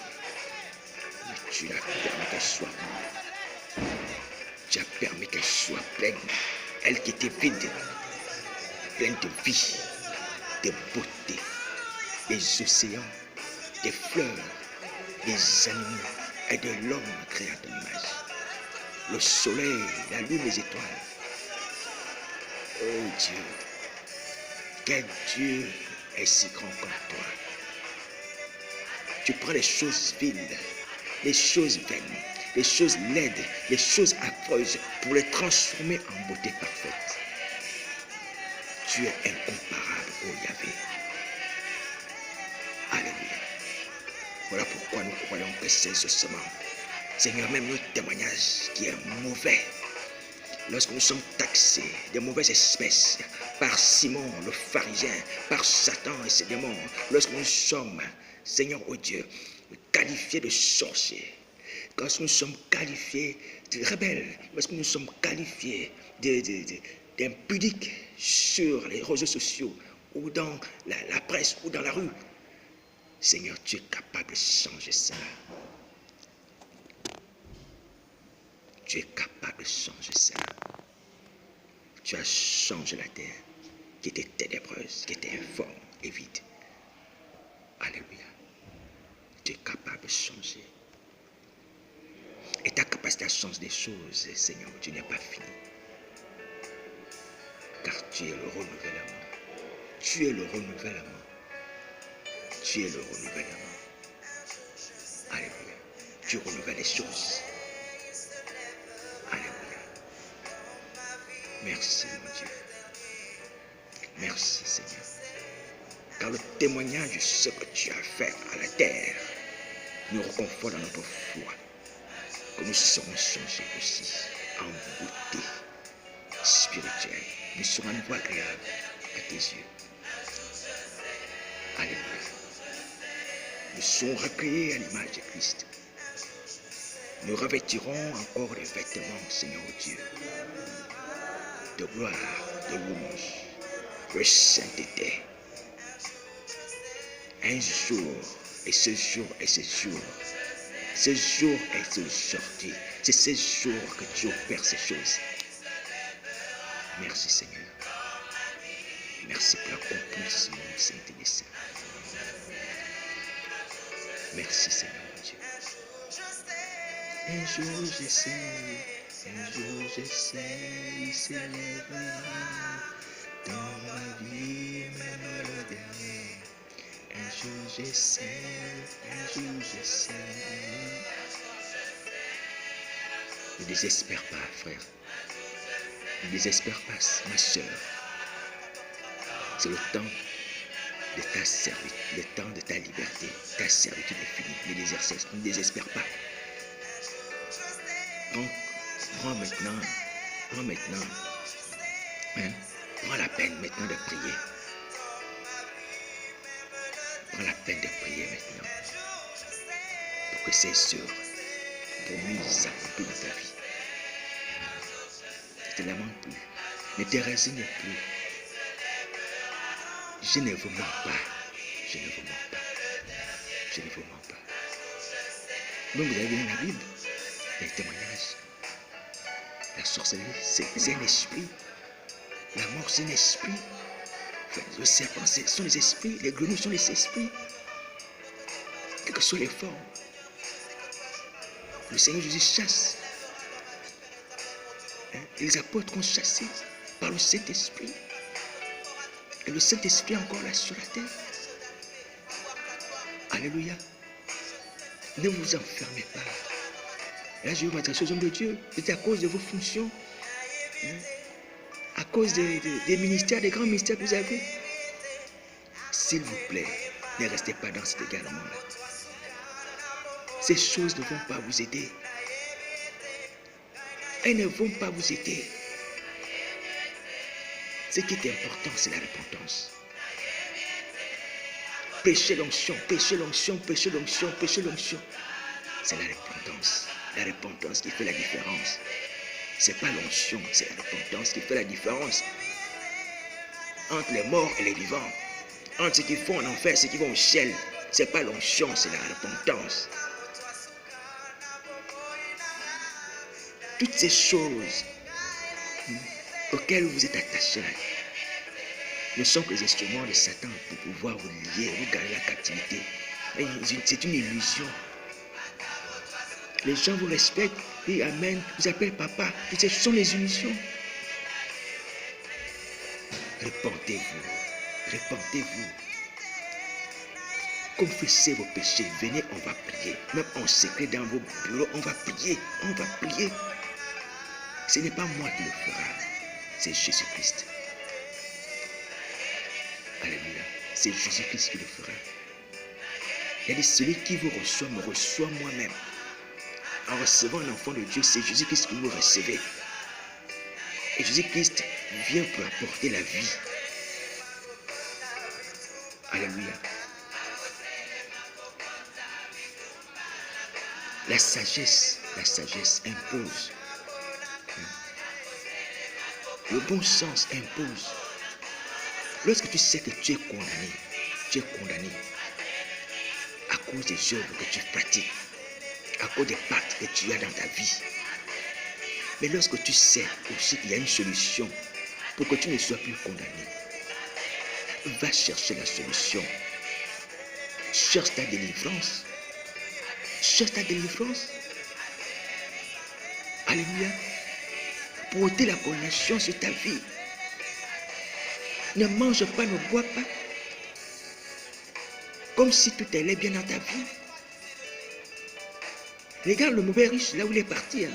Mais tu as permis qu'elle soit. Tu as permis qu'elle soit pleine. Elle qui était vide, pleine de vie, de beauté, des océans, des fleurs, des animaux et de l'homme créé à ton image. Le soleil, la lune, les étoiles. Oh Dieu, quel Dieu est si grand comme toi. Tu prends les choses viles, les choses vaines, les choses laides, les choses affreuses pour les transformer en beauté parfaite. Tu es incomparable, oh Yahvé. Alléluia. Voilà pourquoi nous croyons que c'est ce moment. Seigneur, même notre témoignage qui est mauvais, lorsque nous sommes taxés de mauvaises espèces par Simon le pharisien, par Satan et ses démons, lorsque nous sommes, Seigneur, oh Dieu, qualifiés de sorciers, lorsque nous sommes qualifiés de rebelles, lorsque nous sommes qualifiés d'impudiques sur les réseaux sociaux ou dans la presse ou dans la rue, Seigneur, tu es capable de changer cela. Tu es capable de changer cela. Tu as changé la terre qui était ténébreuse, qui était informe et vide. Alléluia. Tu es capable de changer. Et ta capacité à changer des choses, Seigneur, tu n'es pas fini. Car tu es le renouvellement. Tu es le renouvellement. Tu es le renouvellement. Alléluia. Tu renouvelles les choses. Alléluia. Merci, mon Dieu. Merci, Seigneur. Car le témoignage de ce que tu as fait à la terre nous reconforte dans notre foi. Que nous serons changés aussi en beauté spirituelle. Nous serons à nouveau agréables à tes yeux. Alléluia. Nous serons recréés à l'image de Christ. Nous revêtirons encore les vêtements, Seigneur Dieu, de gloire, de louange, de sainteté. Un jour, et ce jour, et ce jour, ce jour est aujourd'hui. C'est ce jour que tu opères ces choses. Merci Seigneur. Merci pour l'accomplissement, Saint et Saint. Merci Seigneur mon Dieu. Un jour j'essaie, il s'élèvera dans ma vie, même le dernier. Un jour j'essaie. Ne désespère pas, frère. Ne désespère pas, ma soeur. C'est le temps de ta servitude, le temps de ta liberté. Ta servitude est finie. Ne désespère pas. Prends maintenant, prends la peine maintenant de prier. Prends la peine de prier maintenant. Pour que ces œuvres promises s'accomplissent dans ta vie. Ne te lamente plus. Ne te résigne plus. Je ne vous mens pas. Donc vous avez vu dans la Bible, les témoignages. La sorcellerie, c'est un esprit. La mort, c'est un esprit. Le serpent, ce sont les esprits. Les grenouilles sont les esprits. Quelles que soient les formes. Le Seigneur Jésus chasse. Les apôtres ont chassé par le Saint-Esprit. Et le Saint-Esprit est encore là sur la terre. Alléluia. Ne vous enfermez pas. Là, je vais m'adresser aux hommes de Dieu. C'est à cause de vos fonctions. À cause des ministères, des grands ministères que vous avez. S'il vous plaît, ne restez pas dans cet égarement-là. Ces choses ne vont pas vous aider. Elles ne vont pas vous aider. Ce qui est important, c'est la repentance. Péchez l'onction. C'est la repentance. La repentance qui fait la différence. Ce n'est pas l'onction, c'est la repentance qui fait la différence. entre les morts et les vivants, entre ceux qui vont en enfer et ceux qui vont au ciel. Ce n'est pas l'onction, c'est la repentance. Toutes ces choses auxquelles vous êtes attachés ne sont que les instruments de Satan pour pouvoir vous lier, vous garder la captivité. C'est une illusion. Les gens vous respectent, et amen, vous appellent papa. Ce sont les illusions. Repentez-vous. Repentez-vous. Confessez vos péchés. Venez, on va prier. Même en secret dans vos bureaux, on va prier. On va prier. Ce n'est pas moi qui le fera. C'est Jésus-Christ. Alléluia. C'est Jésus-Christ qui le fera. Il a dit, celui qui vous reçoit me reçoit moi-même. En recevant un enfant de Dieu, c'est Jésus-Christ que vous recevez. Et Jésus-Christ vient pour apporter la vie. Alléluia. La sagesse impose. Le bon sens impose. Lorsque tu sais que tu es condamné à cause des œuvres que tu pratiques, à cause des pactes que tu as dans ta vie. Mais lorsque tu sais aussi qu'il y a une solution pour que tu ne sois plus condamné, va chercher la solution. Cherche ta délivrance. Cherche ta délivrance. Alléluia. Pour ôter la condamnation sur ta vie. Ne mange pas, ne bois pas. Comme si tout allait bien dans ta vie. Regarde le mauvais riche, là où il est parti.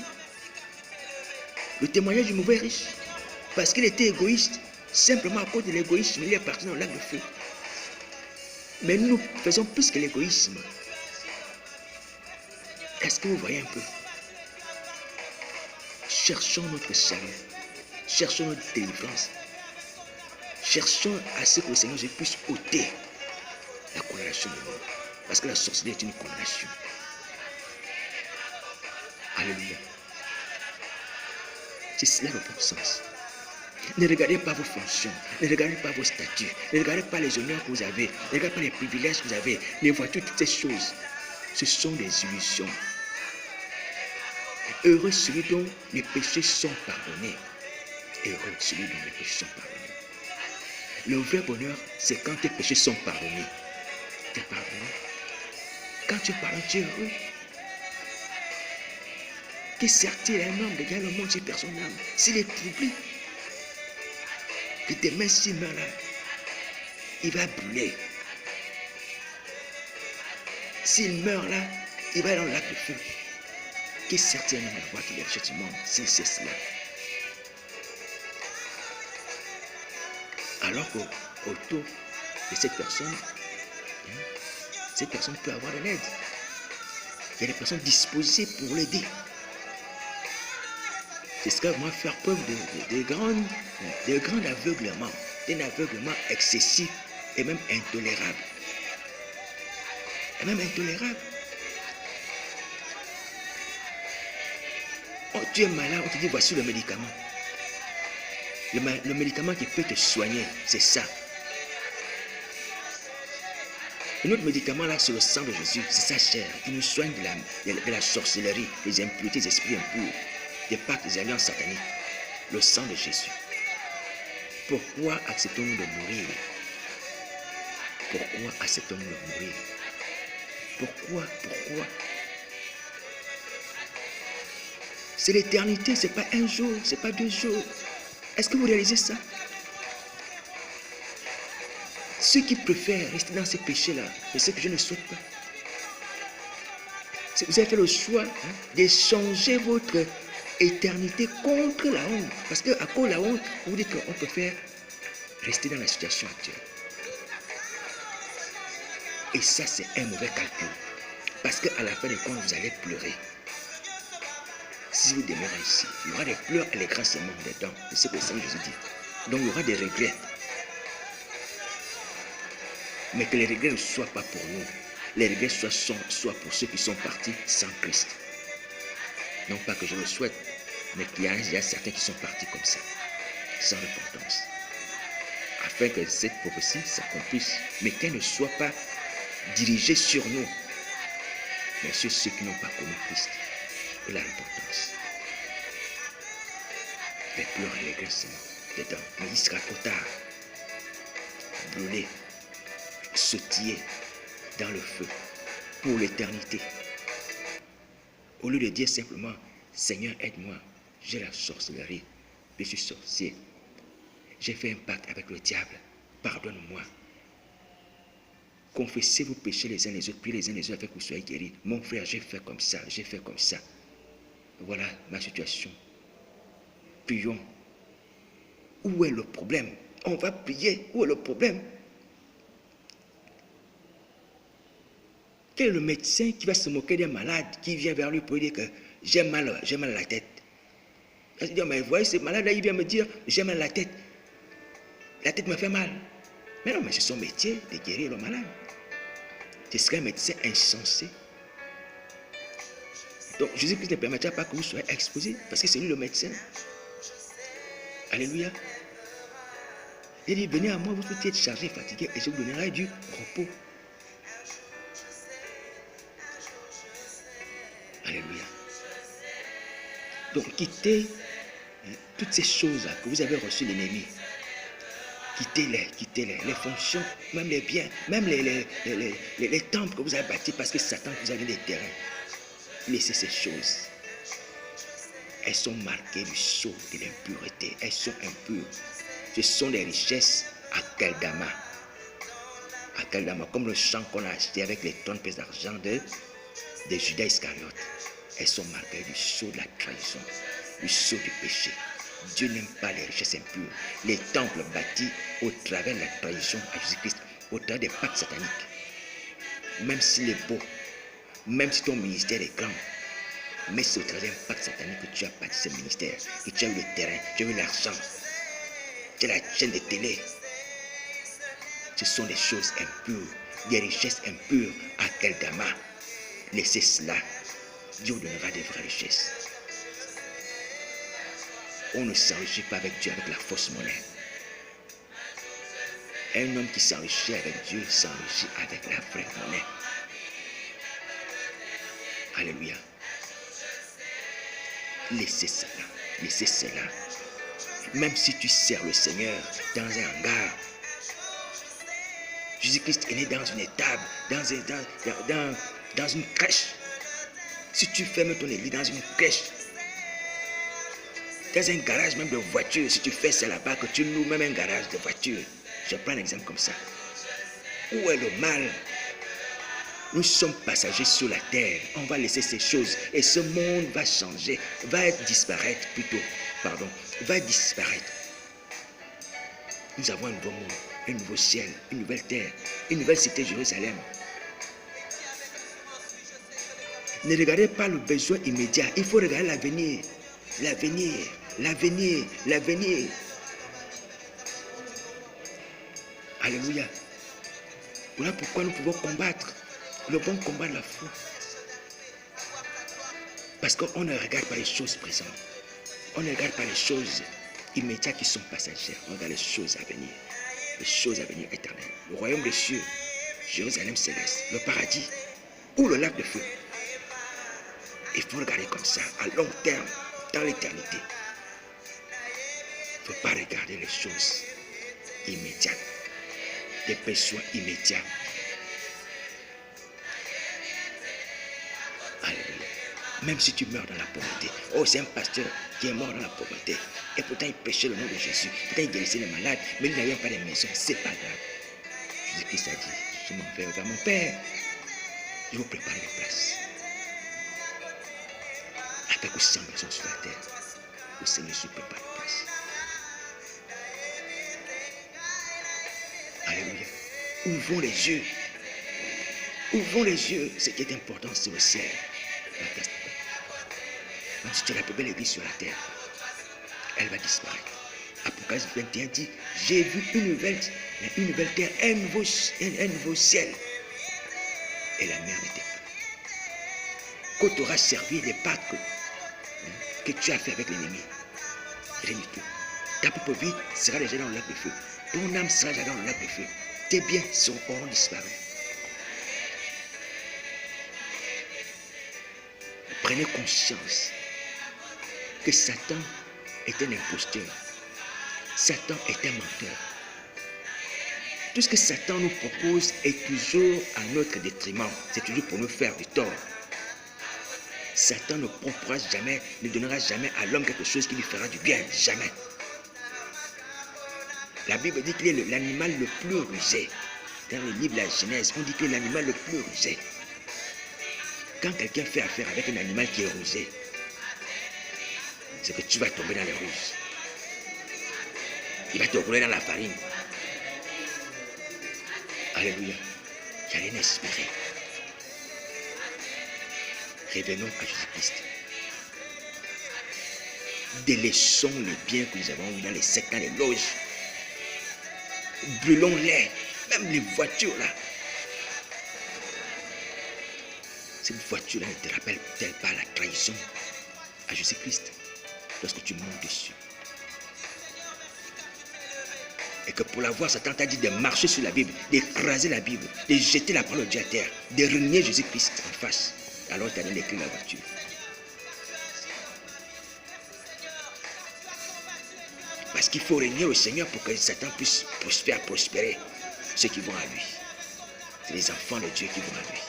Le témoignage du mauvais riche. Parce qu'il était égoïste. Simplement à cause de l'égoïsme, il est parti dans le lac de feu. Mais nous faisons plus que l'égoïsme. Est-ce que vous voyez un peu? Cherchons notre salut. Cherchons notre délivrance. Cherchons à ce que le Seigneur puisse ôter la condamnation de nous. Parce que la sorcellerie est une condamnation. Alléluia. C'est cela le bon sens. Ne regardez pas vos fonctions, ne regardez pas vos statuts, ne regardez pas les honneurs que vous avez, ne regardez pas les privilèges que vous avez, les voitures, toutes ces choses. Ce sont des illusions. Heureux celui dont les péchés sont pardonnés. Heureux celui dont les péchés sont pardonnés. Le vrai bonheur, c'est quand tes péchés sont pardonnés. Tu es pardonné. Quand tu es pardonné, tu es heureux. Que sert-il à un homme de gagner le monde si personne n'aime? S'il est troublé, que demain s'il meurt là, il va brûler. S'il meurt là, il va aller dans le lac de feu. Que sert-il à un homme d'avoir qu'il est richesse du monde s'il sait cela? Alors qu'autour de cette personne peut avoir de l'aide. Il y a des personnes disposées pour l'aider. C'est ce que moi faire preuve de grand aveuglement, d'un aveuglement excessif et même intolérable. Et même intolérable. Oh, tu es malade, on te dit voici le médicament. Le médicament qui peut te soigner, c'est ça. Et notre médicament là, c'est le sang de Jésus, c'est sa chair qui nous soigne de la sorcellerie, des impuretés, des esprits impurs, des pactes, des alliances sataniques. Le sang de Jésus. Pourquoi acceptons-nous de mourir? Pourquoi acceptons-nous de mourir? Pourquoi? C'est l'éternité, c'est pas un jour, c'est pas 2 jours. Est-ce que vous réalisez ça? Ceux qui préfèrent rester dans ces péchés-là, c'est ce que je ne souhaite pas. Vous avez fait le choix d'échanger votre éternité contre la honte. Parce qu'à cause de la honte, vous dites qu'on préfère rester dans la situation actuelle. Et ça, c'est un mauvais calcul. Parce qu'à la fin des comptes, vous allez pleurer. Si vous demeurez ici, il y aura des pleurs et les grands serments dedans. C'est ce que le Seigneur Jésus dit. Donc il y aura des regrets. Mais que les regrets ne soient pas pour nous. Les regrets soient pour ceux qui sont partis sans Christ. Non pas que je le souhaite, mais qu'il y a certains qui sont partis comme ça, sans repentance. afin que cette prophétie s'accomplisse, mais qu'elle ne soit pas dirigée sur nous, mais sur ceux qui n'ont pas connu Christ et la repentance. Les pleurs et les grincements des dents, mais il sera trop tard. Brûlé, sautiller dans le feu pour l'éternité. Au lieu de dire simplement, Seigneur, aide-moi, j'ai la sorcellerie, je suis sorcier, j'ai fait un pacte avec le diable, pardonne-moi. Confessez vos péchés les uns les autres, puis les uns les autres afin que vous soyez guéris. Mon frère, j'ai fait comme ça, j'ai fait comme ça. Voilà ma situation. Prions. Où est le problème? On va prier. Où est le problème? Quel est le médecin qui va se moquer d'un malade qui vient vers lui pour lui dire que j'ai mal à la tête? Il va se dire, mais vous voyez, ce malade-là, il vient me dire, j'ai mal à la tête. La tête me fait mal. Mais non, mais c'est son métier de guérir le malade. Ce serait un médecin insensé. Donc, Jésus-Christ ne permettra pas que vous soyez exposés, parce que c'est lui le médecin. Alléluia. Il dit, venez à moi, vous qui êtes chargés et fatigués, et je vous donnerai du repos. Alléluia. Donc, quittez toutes ces choses-là que vous avez reçues de l'ennemi. Quittez-les, les fonctions, même les biens, même les temples que vous avez bâtis parce que Satan vous a donné des terrains. Laissez ces choses. Elles sont marquées du sceau de l'impureté. Elles sont impures. Ce sont des richesses à Keldama. À Keldama, comme le champ qu'on a acheté avec les tonnes d'argent de Judas Iscariote. Elles sont marquées du sceau de la trahison, du sceau du péché. Dieu n'aime pas les richesses impures. Les temples bâtis au travers de la trahison à Jésus-Christ, au travers des pactes sataniques. Même s'il est beau, même si ton ministère est grand, mais c'est au travers d'un pacte satanique que tu as bâti ce ministère, que tu as eu le terrain, tu as eu l'argent, tu as la chaîne de télé. Ce sont des choses impures, des richesses impures à Keldama. Laissez cela. Dieu vous donnera des vraies richesses. On ne s'enrichit pas avec Dieu avec la fausse monnaie. Un homme qui s'enrichit avec Dieu s'enrichit avec la vraie monnaie. Alléluia. Laissez cela. Laissez cela. Même si tu sers le Seigneur dans un hangar, Jésus-Christ est né dans une étable, dans une crèche. Si tu fermes ton église dans une crèche, dans un garage même de voiture, si tu fais ça là-bas, que tu loues même un garage de voiture, je prends un exemple comme ça. Où est le mal? Nous sommes passagers sur la terre. On va laisser ces choses et ce monde va changer, va disparaître plutôt. Pardon, va disparaître. Nous avons un nouveau monde, un nouveau ciel, une nouvelle terre, une nouvelle cité Jérusalem. Ne regardez pas le besoin immédiat, il faut regarder l'avenir. L'avenir, l'avenir, l'avenir. Alléluia. Voilà pourquoi nous pouvons combattre le bon combat de la foi. Parce qu'on ne regarde pas les choses présentes. On ne regarde pas les choses immédiates qui sont passagères. On regarde les choses à venir. Les choses à venir éternelles. Le royaume des cieux, Jérusalem céleste, le paradis ou le lac de feu. Il faut regarder comme ça, à long terme, dans l'éternité. Il ne faut pas regarder les choses immédiates, des besoins immédiats. Alléluia. Même si tu meurs dans la pauvreté. Oh, c'est un pasteur qui est mort dans la pauvreté. Et pourtant, il péchait le nom de Jésus. Pourtant, il guérissait les malades. Mais il n'avait pas de maison. C'est pas grave. Jésus-Christ a dit, je m'en vais vers mon Père. Je vous prépare une place. Avec vos 100 maisons sur la terre. Le Seigneur se prépare une place. Alléluia. Ouvrons les yeux. Ouvrons les yeux. Ce qui est important, c'est le ciel. La place. Même si tu as la plus belle église sur la terre, elle va disparaître. Apocalypse 21 dit, j'ai vu une nouvelle terre, un nouveau ciel. Et la mer n'était pas. Quand tu auras servi les pactes que tu as fait avec l'ennemi, rien du tout. Ta propre vie sera déjà dans le lac de feu. Ton âme sera déjà dans le lac de feu. Tes biens auront disparu. Prenez conscience que Satan est un imposteur. Satan est un menteur. Tout ce que Satan nous propose est toujours à notre détriment. C'est toujours pour nous faire du tort. Satan ne proposera jamais, ne donnera jamais à l'homme quelque chose qui lui fera du bien. Jamais. La Bible dit qu'il est l'animal le plus rusé. Dans le livre de la Genèse, on dit qu'il est l'animal le plus rusé. Quand quelqu'un fait affaire avec un animal qui est rusé, c'est que tu vas tomber dans les ruses. Il va te rouler dans la farine. Alléluia. Il n'y a rien à espérer. Revenons à Jésus-Christ. Délaissons les biens que nous avons eu dans les sectes, dans les loges. Brûlons-les. Même les voitures là. Cette voiture-là ne te rappelle-t-elle pas la trahison à Jésus-Christ lorsque tu montes dessus? Et que pour l'avoir, Satan t'a dit de marcher sur la Bible, d'écraser la Bible, de jeter la parole de Dieu à terre, de renier Jésus-Christ en face. Alors tu as donné les clés de la voiture. Parce qu'il faut régner au Seigneur pour que Satan puisse faire prospérer ceux qui vont à lui. C'est les enfants de Dieu qui vont à lui.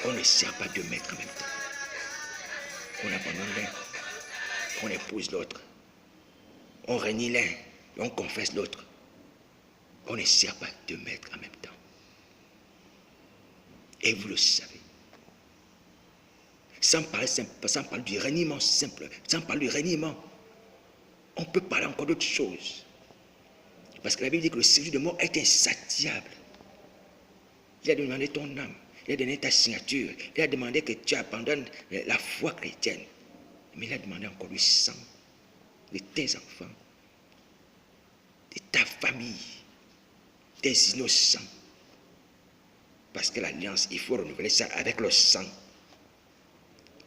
On ne sert pas deux maîtres en même temps. On abandonne l'un, on épouse l'autre. On renie l'un et on confesse l'autre. On ne sert pas deux maîtres en même temps. Et vous le savez. Sans parler du reniement simple, sans parler du reniement, on peut parler encore d'autres choses. Parce que la Bible dit que le séjour de mort est insatiable. Il a demandé ton âme, il a donné ta signature, il a demandé que tu abandonnes la foi chrétienne. Mais il a demandé encore du sang de tes enfants, de ta famille, des innocents. Parce que l'alliance, il faut renouveler ça avec le sang.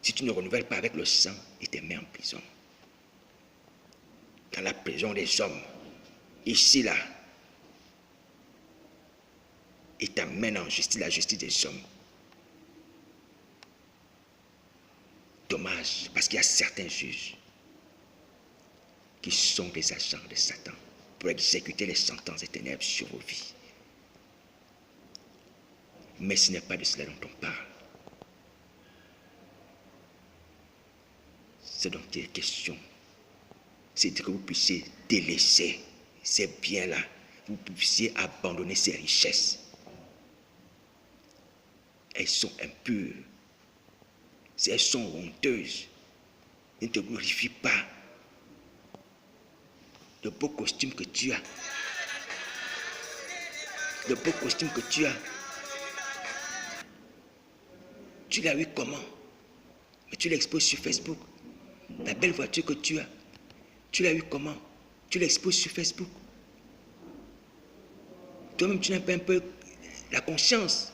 Si tu ne renouvelles pas avec le sang, il te met en prison. Dans la prison des hommes, ici, là, il t'amène en justice, la justice des hommes. Dommage, parce qu'il y a certains juges qui sont des agents de Satan pour exécuter les sentences des ténèbres sur vos vies. Mais ce n'est pas de cela dont on parle. C'est donc il est question. C'est que vous puissiez délaisser ces biens-là. Vous puissiez abandonner ces richesses. Elles sont impures. Elles sont honteuses. Ne te glorifie pas. Le beau costume que tu as. Le beau costume que tu as. Tu l'as eu comment? Mais tu l'exposes sur Facebook. La belle voiture que tu as. Tu l'as eu comment? Tu l'exposes sur Facebook. Toi-même, tu n'as pas un peu la conscience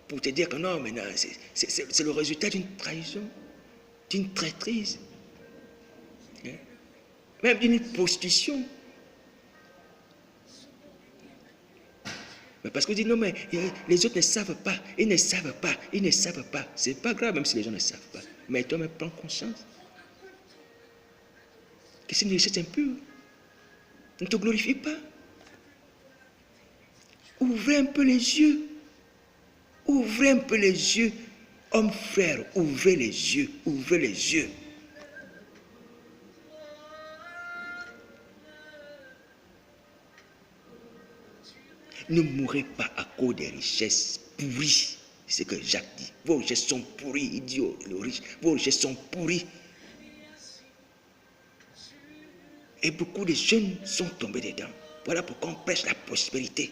pour te dire que non, mais non, c'est le résultat d'une trahison, d'une traîtrise, hein? Même d'une prostitution. Mais parce que vous dites non, mais les autres ne savent pas, ils ne savent pas, ils ne savent pas. C'est pas grave même si les gens ne savent pas. Mais toi-même, prends conscience que c'est une richesse impure. Ne te glorifie pas. Ouvrez un peu les yeux. Ouvrez un peu les yeux. Hommes frères, ouvrez les yeux. Ouvrez les yeux. Ne mourrez pas à cause des richesses pourries. C'est ce que Jacques dit. Vos richesses sont pourries. Il dit aux riches, vos richesses sont pourries. Et beaucoup de jeunes sont tombés dedans. Voilà pourquoi on prêche la prospérité.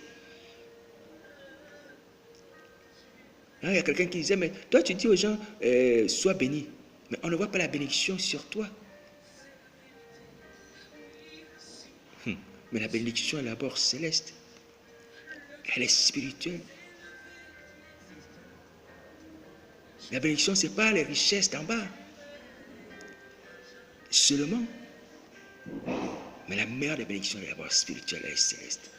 Hein, il y a quelqu'un qui disait, mais toi tu dis aux gens, sois béni. Mais on ne voit pas la bénédiction sur toi. Mais la bénédiction est d'abord céleste. Elle est spirituelle. La bénédiction, ce n'est pas les richesses d'en bas. seulement. Mais la meilleure des bénédictions est d'abord spirituelle et céleste.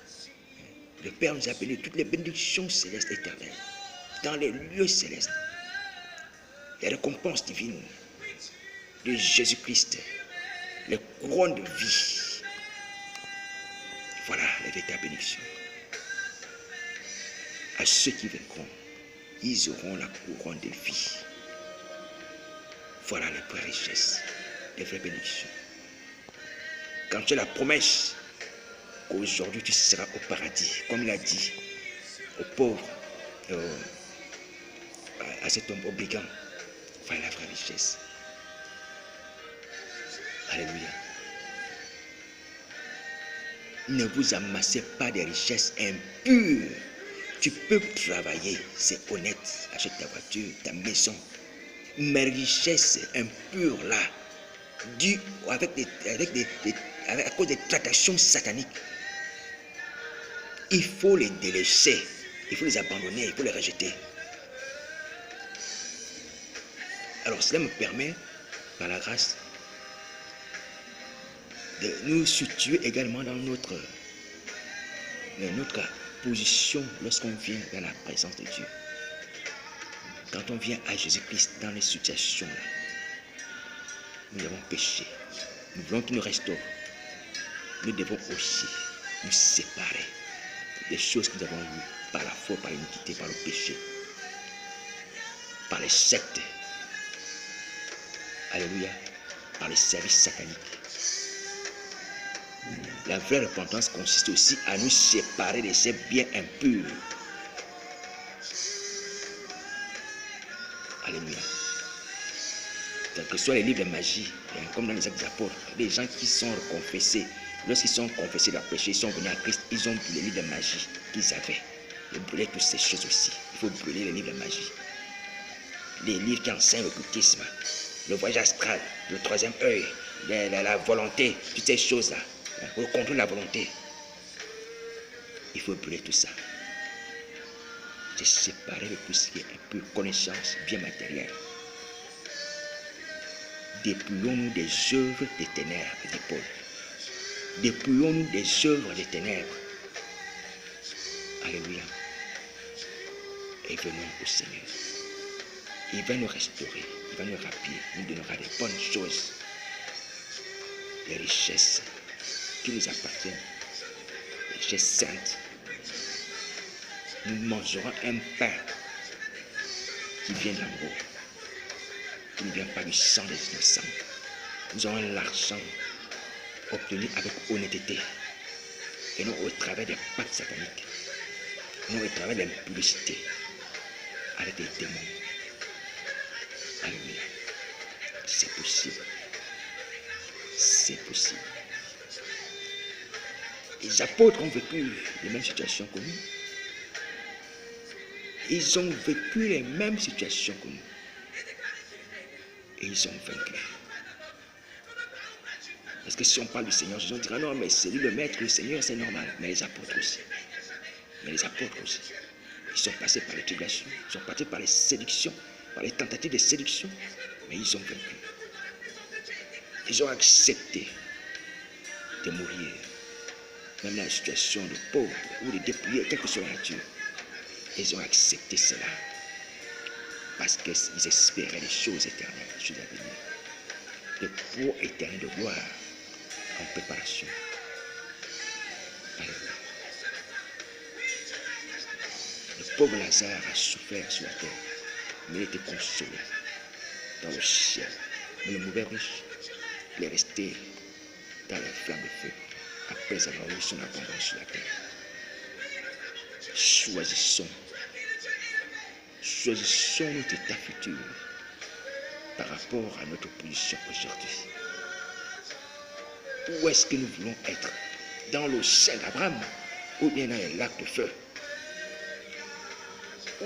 Le Père nous a appelé toutes les bénédictions célestes éternelles dans les lieux célestes. Les récompenses divines de Jésus-Christ, les couronnes de vie. Voilà les véritables bénédictions. À ceux qui vaincront, ils auront la couronne de vie. Voilà les vraies richesses, les vraies bénédictions. Quand tu as la promesse qu'aujourd'hui tu seras au paradis, comme il a dit aux pauvres, à cet homme obligant, voilà la vraie richesse. Alléluia. Ne vous amassez pas des richesses impures. Tu peux travailler, c'est honnête, achète ta voiture, ta maison. Mais richesses impures là, dues à cause des tractations sataniques, il faut les délaisser, il faut les abandonner, il faut les rejeter. Alors cela me permet, par la grâce, de nous situer également dans notre position lorsqu'on vient dans la présence de Dieu. Quand on vient à Jésus-Christ dans les situations là, nous avons péché. Nous voulons qu'il nous restaure. Nous devons aussi nous séparer des choses que nous avons eues par la faute, par l'iniquité, par le péché, par les sectes. Alléluia. Par les services sataniques. La vraie repentance consiste aussi à nous séparer de ces biens impurs. Alléluia. Quels que soient les livres de magie, comme dans les actes des apôtres, les gens qui sont confessés, lorsqu'ils sont confessés de leur péché, ils sont venus à Christ, ils ont brûlé les livres de magie qu'ils avaient. Ils brûlaient toutes ces choses aussi. Il faut brûler les livres de magie. Les livres qui enseignent l'occultisme, le voyage astral, le troisième œil, la volonté, toutes ces choses-là. Pour contrôler la volonté, il faut brûler tout ça. Se séparer de tout ce qui est un peu connaissance, bien matériel. Dépouillons-nous des œuvres des ténèbres, dit Paul. Dépouillons-nous des œuvres des ténèbres. Alléluia. Et venons au Seigneur. Il va nous restaurer, il va nous rappeler, nous donnera des bonnes choses, des richesses qui nous appartiennent, des richesses saintes. Nous mangerons un pain qui vient d'en haut, qui ne vient pas du sang des innocents. Nous aurons l'argent obtenu avec honnêteté et non au travers des pactes sataniques, non au travers de l'impudicité avec les démons. Alléluia. C'est possible. C'est possible. Les apôtres ont vécu les mêmes situations que nous. Ils ont vécu les mêmes situations que nous. Et ils ont vaincu. Parce que si on parle du Seigneur, Jésus dira non, mais c'est lui le maître, le Seigneur, c'est normal. Mais les apôtres aussi. Ils sont passés par les tribulations, ils sont passés par les séductions, par les tentatives de séduction, mais ils ont vaincu. Ils ont accepté de mourir, même dans la situation de pauvre ou de dépouiller, quelle que soit la nature. Ils ont accepté cela parce qu'ils espéraient les choses éternelles, les choses à venir. Le pour éternel de gloire en préparation. Alléluia. Le pauvre Lazare a souffert sur la terre, mais il était consolé dans le ciel. Mais le mauvais riche, il est resté dans les flammes de feu après avoir eu son abondance sur la terre. Choisissons notre état futur par rapport à notre position aujourd'hui. Où est-ce que nous voulons être? Dans le sein d'Abraham ou bien dans les lacs de feu?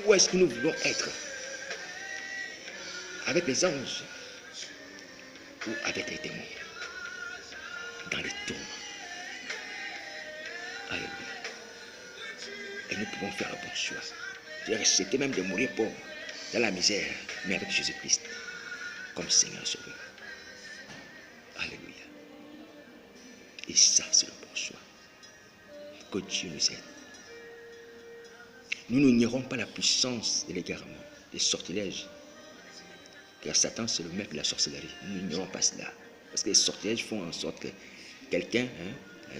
Où est-ce que nous voulons être? Avec les anges ou avec les démons? Dans les tombes. Alléluia. Et nous pouvons faire un bon choix. C'était même de mourir pauvre, dans la misère, mais avec Jésus-Christ comme Seigneur Sauveur. Alléluia. Et ça, c'est le bon choix. Que Dieu nous aide. Nous n'ignorons pas la puissance de l'égarement, des sortilèges. Car Satan, c'est le maître de la sorcellerie. Nous n'ignorons pas cela. Parce que les sortilèges font en sorte que quelqu'un,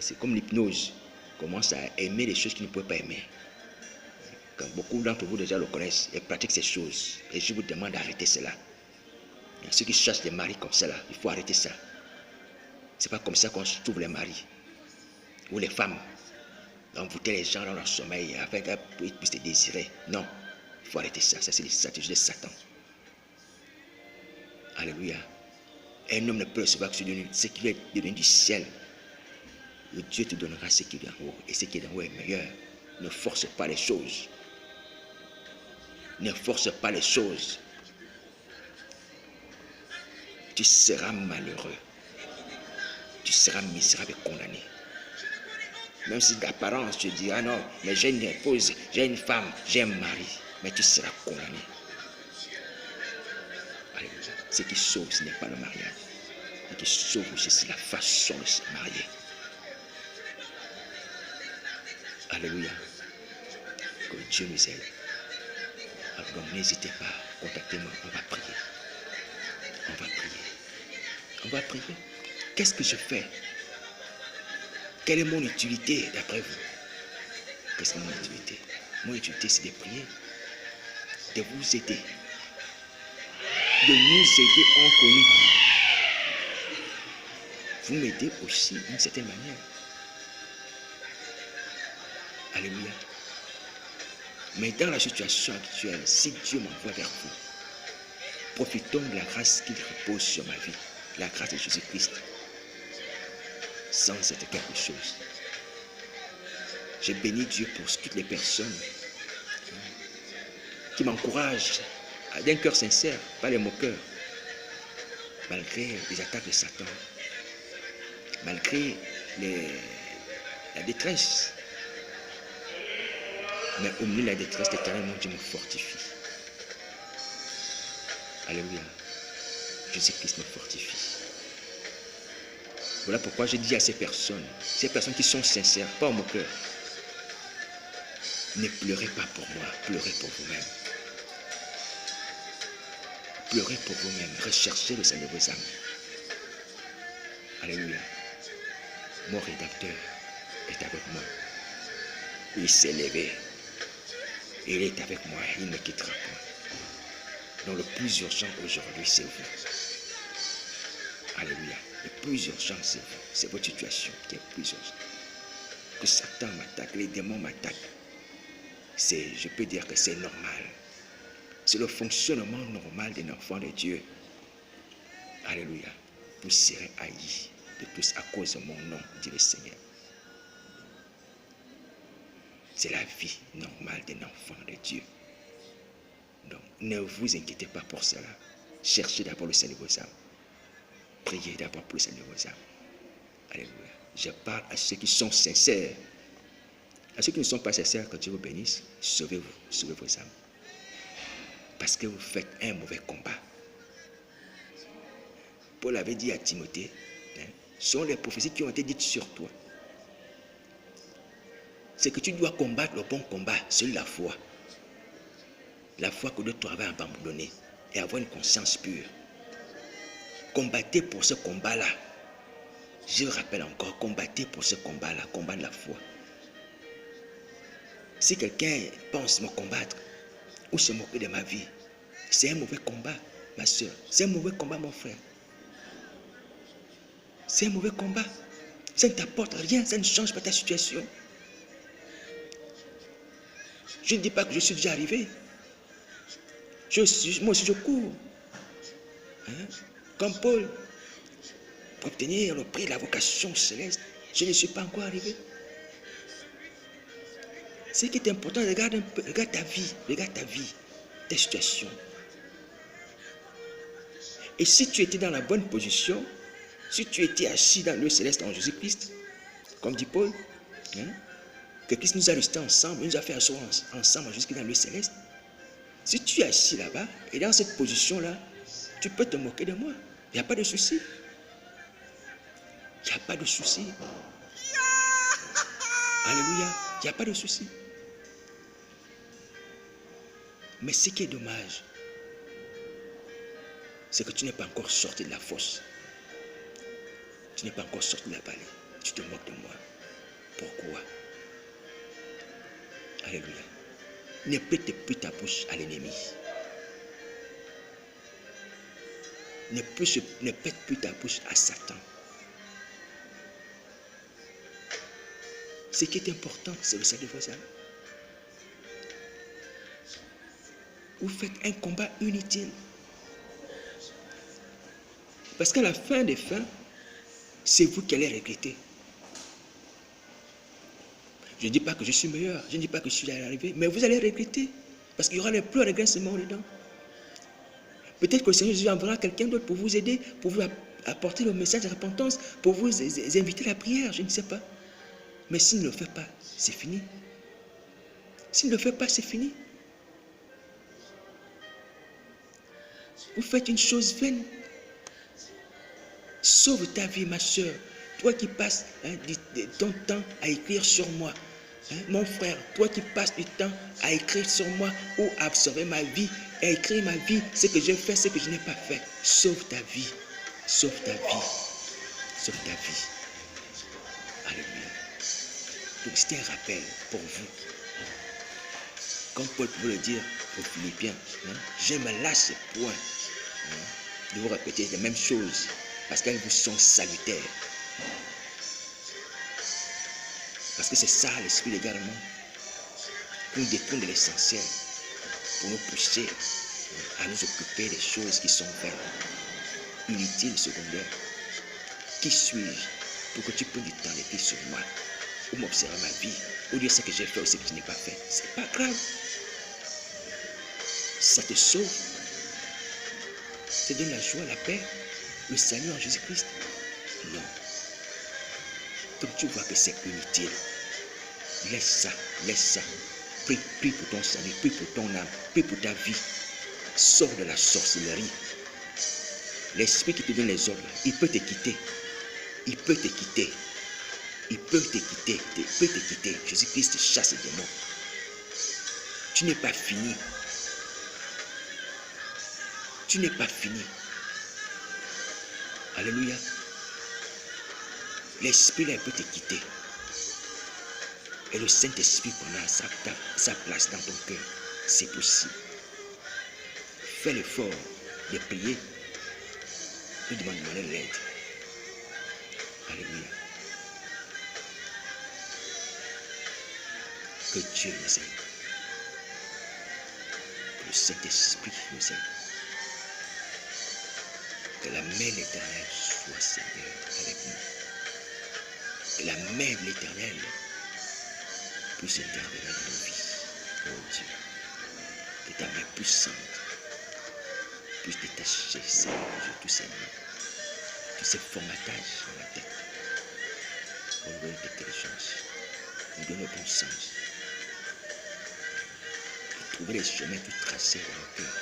c'est comme l'hypnose, commence à aimer les choses qu'il ne peut pas aimer. Quand beaucoup d'entre vous déjà le connaissent et pratiquent ces choses, et je vous demande d'arrêter cela. Et ceux qui cherchent des maris comme cela, il faut arrêter ça. C'est pas comme ça qu'on trouve les maris. Ou les femmes. Envoûter les gens dans leur sommeil afin qu'ils puissent te désirer. Non, il faut arrêter ça. Ça, c'est les stratégies de Satan. Alléluia. Un homme ne peut recevoir que ce qui lui est donné du ciel. Le Dieu te donnera ce qui est en haut. Et ce qui est en haut est meilleur. Ne force pas les choses. Ne force pas les choses. Tu seras malheureux. Tu seras misérable et condamné. Même si d'apparence tu dis, ah non, mais j'ai une épouse, j'ai une femme, j'ai un mari. Mais tu seras condamné. Alléluia. Ce qui sauve, ce n'est pas le mariage. Ce qui sauve, c'est la façon de se marier. Alléluia. Que Dieu nous aide. Alors donc n'hésitez pas, contactez-moi, on va prier. On va prier. On va prier. Qu'est-ce que je fais? Quelle est mon utilité d'après vous? Qu'est-ce que mon utilité? Mon utilité, c'est de prier, de vous aider, de nous aider entre nous. Vous m'aidez aussi d'une certaine manière. Alléluia. Mais dans la situation actuelle, si Dieu m'envoie vers vous, profitons de la grâce qu'il repose sur ma vie, la grâce de Jésus-Christ, sans être quelque chose. Je bénis Dieu pour toutes les personnes qui m'encouragent d'un cœur sincère, pas les moqueurs, malgré les attaques de Satan, malgré la détresse. Mais au milieu de la détresse, l'Éternel, mon Dieu, me fortifie. Alléluia. Jésus-Christ me fortifie. Voilà pourquoi je dis à ces personnes qui sont sincères, pas au moqueur, ne pleurez pas pour moi, pleurez pour vous-même. Pleurez pour vous-même, recherchez le Seigneur de vos âmes. Alléluia. Mon rédacteur est avec moi. Il s'est levé. Il est avec moi, il ne me quittera pas. Donc le plus urgent aujourd'hui, c'est vous. Alléluia. Le plus urgent, c'est vous. C'est votre situation qui est plus urgente. Que Satan m'attaque, les démons m'attaquent. Je peux dire que c'est normal. C'est le fonctionnement normal d'un enfant de Dieu. Alléluia. Vous serez haïs de tous à cause de mon nom, dit le Seigneur. C'est la vie normale d'un enfant de Dieu. Donc, ne vous inquiétez pas pour cela. Cherchez d'abord le salut de vos âmes. Priez d'abord pour le salut de vos âmes. Alléluia. Je parle à ceux qui sont sincères. À ceux qui ne sont pas sincères, que Dieu vous bénisse. Sauvez-vous, sauvez vos âmes. Parce que vous faites un mauvais combat. Paul avait dit à Timothée, ce sont les prophéties qui ont été dites sur toi. C'est que tu dois combattre le bon combat, celui de la foi. La foi que d'autres avaient abandonnée et avoir une conscience pure. Combattez pour ce combat-là. Je rappelle encore, combattez pour ce combat-là, combat de la foi. Si quelqu'un pense me combattre ou se moquer de ma vie, c'est un mauvais combat, ma soeur. C'est un mauvais combat, mon frère. C'est un mauvais combat. Ça ne t'apporte rien, ça ne change pas ta situation. Je ne dis pas que je suis déjà arrivé. Moi aussi, je cours. Comme Paul, pour obtenir le prix de la vocation céleste, je ne suis pas encore arrivé. Ce qui est important, regarde un peu, regarde ta vie, ta situation. Et si tu étais dans la bonne position, si tu étais assis dans le céleste en Jésus-Christ, comme dit Paul, que Christ nous a restés ensemble, il nous a fait asseoir ensemble jusqu'à dans le céleste. Si tu es assis là-bas et dans cette position-là, tu peux te moquer de moi. Il n'y a pas de souci. Il n'y a pas de souci. Alléluia, il n'y a pas de souci. Mais ce qui est dommage, c'est que tu n'es pas encore sorti de la fosse. Tu n'es pas encore sorti de la vallée. Tu te moques de moi. Pourquoi? Alléluia. Ne prête plus ta bouche à l'ennemi. Ne prête plus ta bouche à Satan. Ce qui est important, c'est le salut de vos âmes. Vous faites un combat inutile. Parce qu'à la fin des fins, c'est vous qui allez regretter. Je ne dis pas que je suis meilleur, je ne dis pas que je suis arrivé, mais vous allez regretter. Parce qu'il y aura les plus regrets seulement dedans. Peut-être que le Seigneur Jésus enverra quelqu'un d'autre pour vous aider, pour vous apporter le message de repentance, pour vous inviter à la prière, je ne sais pas. Mais s'il ne le fait pas, c'est fini. S'il ne le fait pas, c'est fini. Vous faites une chose vaine. Sauve ta vie, ma soeur. Toi qui passes ton temps à écrire sur moi. Mon frère, toi qui passes du temps à écrire sur moi ou à absorber ma vie, à écrire ma vie, ce que j'ai fait, ce que je n'ai pas fait. Sauve ta vie. Sauve ta vie. Sauve ta vie. Alléluia. Donc c'était un rappel pour vous. Comme Paul pouvait le dire aux Philippiens, je me lasse point de vous répéter les mêmes choses parce qu'elles vous sont salutaires. Parce que c'est ça l'esprit également, pour nous détourner de l'essentiel, pour nous pousser à nous occuper des choses qui sont vaines, inutiles, secondaires. Qui suis-je pour que tu prennes du temps d'écrire sur moi ou m'observer ma vie, ou dire ce que j'ai fait ou ce que je n'ai pas fait? C'est pas grave. Ça te sauve. Ça te donne la joie, la paix, le salut en Jésus-Christ. Non. Donc tu vois que c'est inutile. Laisse ça, laisse ça. Prie pour ton salut, prie pour ton âme, prie pour ta vie. Sors de la sorcellerie. L'esprit qui te donne les ordres, il peut te quitter. Il peut te quitter. Il peut te quitter. Il peut te quitter. Jésus-Christ chasse les démons. Tu n'es pas fini. Tu n'es pas fini. Alléluia. L'esprit là, il peut te quitter. Et le Saint-Esprit prendra sa place dans ton cœur. C'est possible. Fais l'effort de prier. Nous demandons l'aide. Alléluia. Que Dieu nous aide. Que le Saint-Esprit nous aide. Que la main de l'Éternel soit, Seigneur, avec nous. Que la main de l'Éternel puisse intervenir dans nos vies. Oh Dieu. Que ta main puissante puisse détacher, Seigneur, tout Seigneur. Tous ces formatages dans la tête. On donne l'intelligence. On donne le bon sens. Et trouver les chemins tout tracés dans le cœur.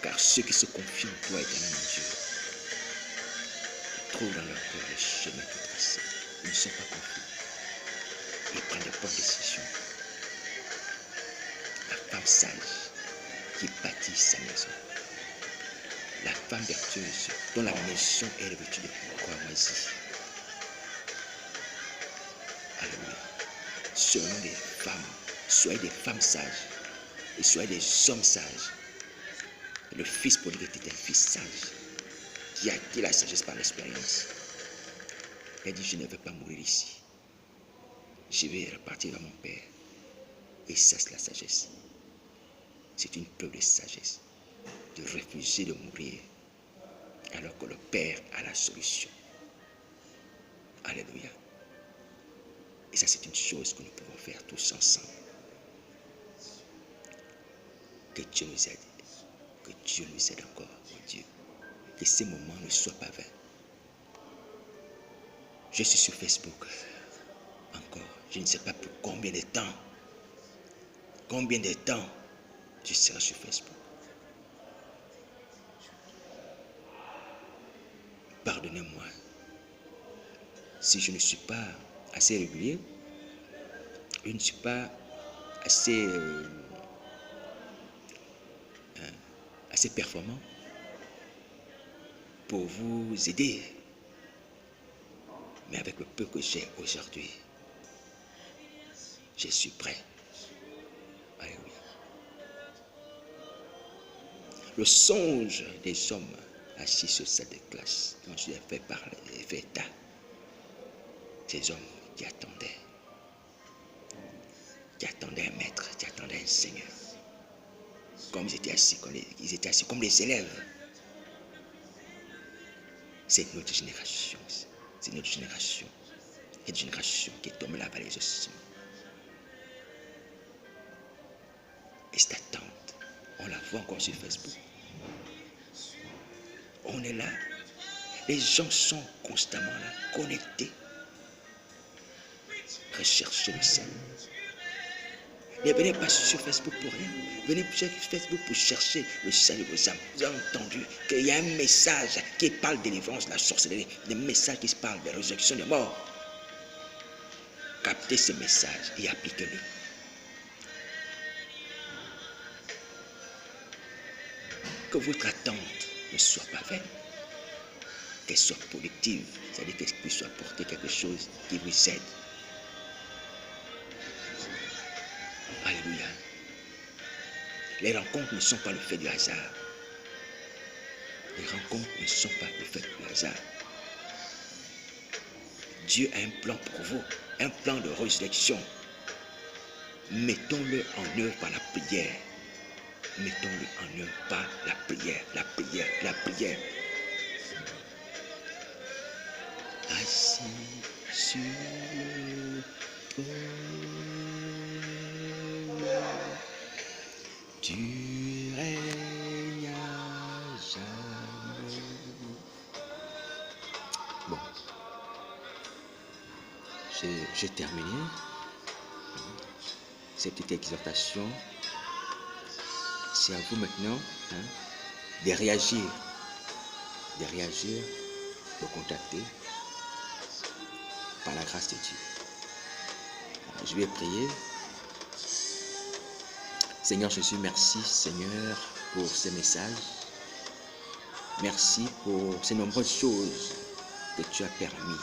Car ceux qui se confient en toi, éternel mon Dieu, trouvent dans leur cœur les chemins tout tracés. Ils ne sont pas confus. Ils prennent de bonnes décisions. La femme sage qui bâtit sa maison. La femme vertueuse dont la maison est revêtue de bois moisi. Alléluia. Soyons des femmes, soyez des femmes sages et soyez des hommes sages. Le fils prodigue était un fils sage qui a acquis la sagesse par l'expérience. Il a dit, je ne vais pas mourir ici. Je vais repartir à mon père. Et ça, c'est la sagesse. C'est une preuve de sagesse de refuser de mourir alors que le Père a la solution. Alléluia. Et ça, c'est une chose que nous pouvons faire tous ensemble. Que Dieu nous aide. Que Dieu nous aide encore, mon Dieu. Que ces moments ne soient pas vains. Je suis sur Facebook. Encore, je ne sais pas pour combien de temps. Combien de temps tu seras sur Facebook. Pardonnez-moi si je ne suis pas assez régulier, je ne suis pas assez, assez performant pour vous aider. Mais avec le peu que j'ai aujourd'hui, je suis prêt. Alléluia. Le songe des hommes assis sur cette classe, dont je l'ai fait parler, fait état, ces hommes qui attendaient un maître, qui attendaient un Seigneur. Comme ils étaient assis comme les élèves. C'est notre génération. C'est notre génération. Cette génération qui est tombée là-bas les ossements. Et cette attente, on la voit encore sur Facebook. On est là. Les gens sont constamment là, connectés. Recherchez le Seigneur. Ne venez pas sur Facebook pour rien. Venez sur Facebook pour chercher le salut de vos âmes. Vous avez entendu qu'il y a un message qui parle de délivrance, de la sorcellerie, des messages qui parlent de la résurrection des morts. Captez ces messages et appliquez-les. Que votre attente ne soit pas vaine, qu'elle soit productive, c'est-à-dire qu'elle puisse apporter quelque chose qui vous aide. Alléluia. Les rencontres ne sont pas le fait du hasard. Les rencontres ne sont pas le fait du hasard. Dieu a un plan pour vous, un plan de résurrection. Mettons-le en œuvre par la prière. Mettons-le en œuvre par la prière, la prière, la prière. Assis sur le trône, tu règnes à jamais. Bon, j'ai terminé cette petite exhortation. C'est à vous maintenant de réagir, de contacter par la grâce de Dieu. Alors, je vais prier. Seigneur Jésus, merci Seigneur pour ces messages. Merci pour ces nombreuses choses que tu as permis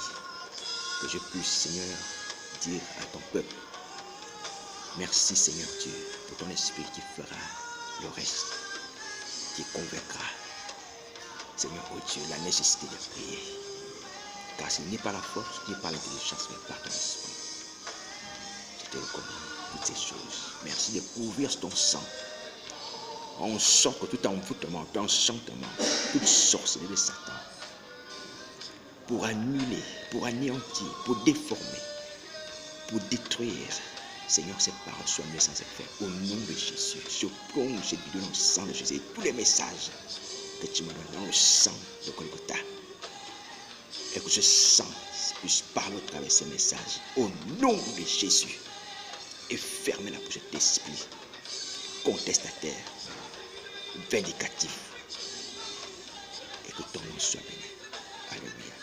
que je puisse, Seigneur, dire à ton peuple. Merci Seigneur Dieu pour ton esprit qui fera le reste, qui convaincra, Seigneur oh Dieu, la nécessité de prier. Car ce n'est pas la force, ni par l'intelligence, mais par ton esprit. Je te recommande toutes ces choses. Merci de couvrir ton sang. On sent que tout envoûtement, tout enchantement, toute sorcellerie de Satan, pour annuler, pour anéantir, pour déformer, pour détruire, Seigneur, ces paroles soient mises sans effet. Au nom de Jésus, je plonge cette vidéo dans le sang de Jésus. Et tous les messages que tu me donnes dans le sang de Golgotha. Et que je sens, puisse parler au travers de ces messages. Au nom de Jésus. Et fermez la bouche d'esprit contestataire, vindicatif. Et que ton nom soit béni. Alléluia.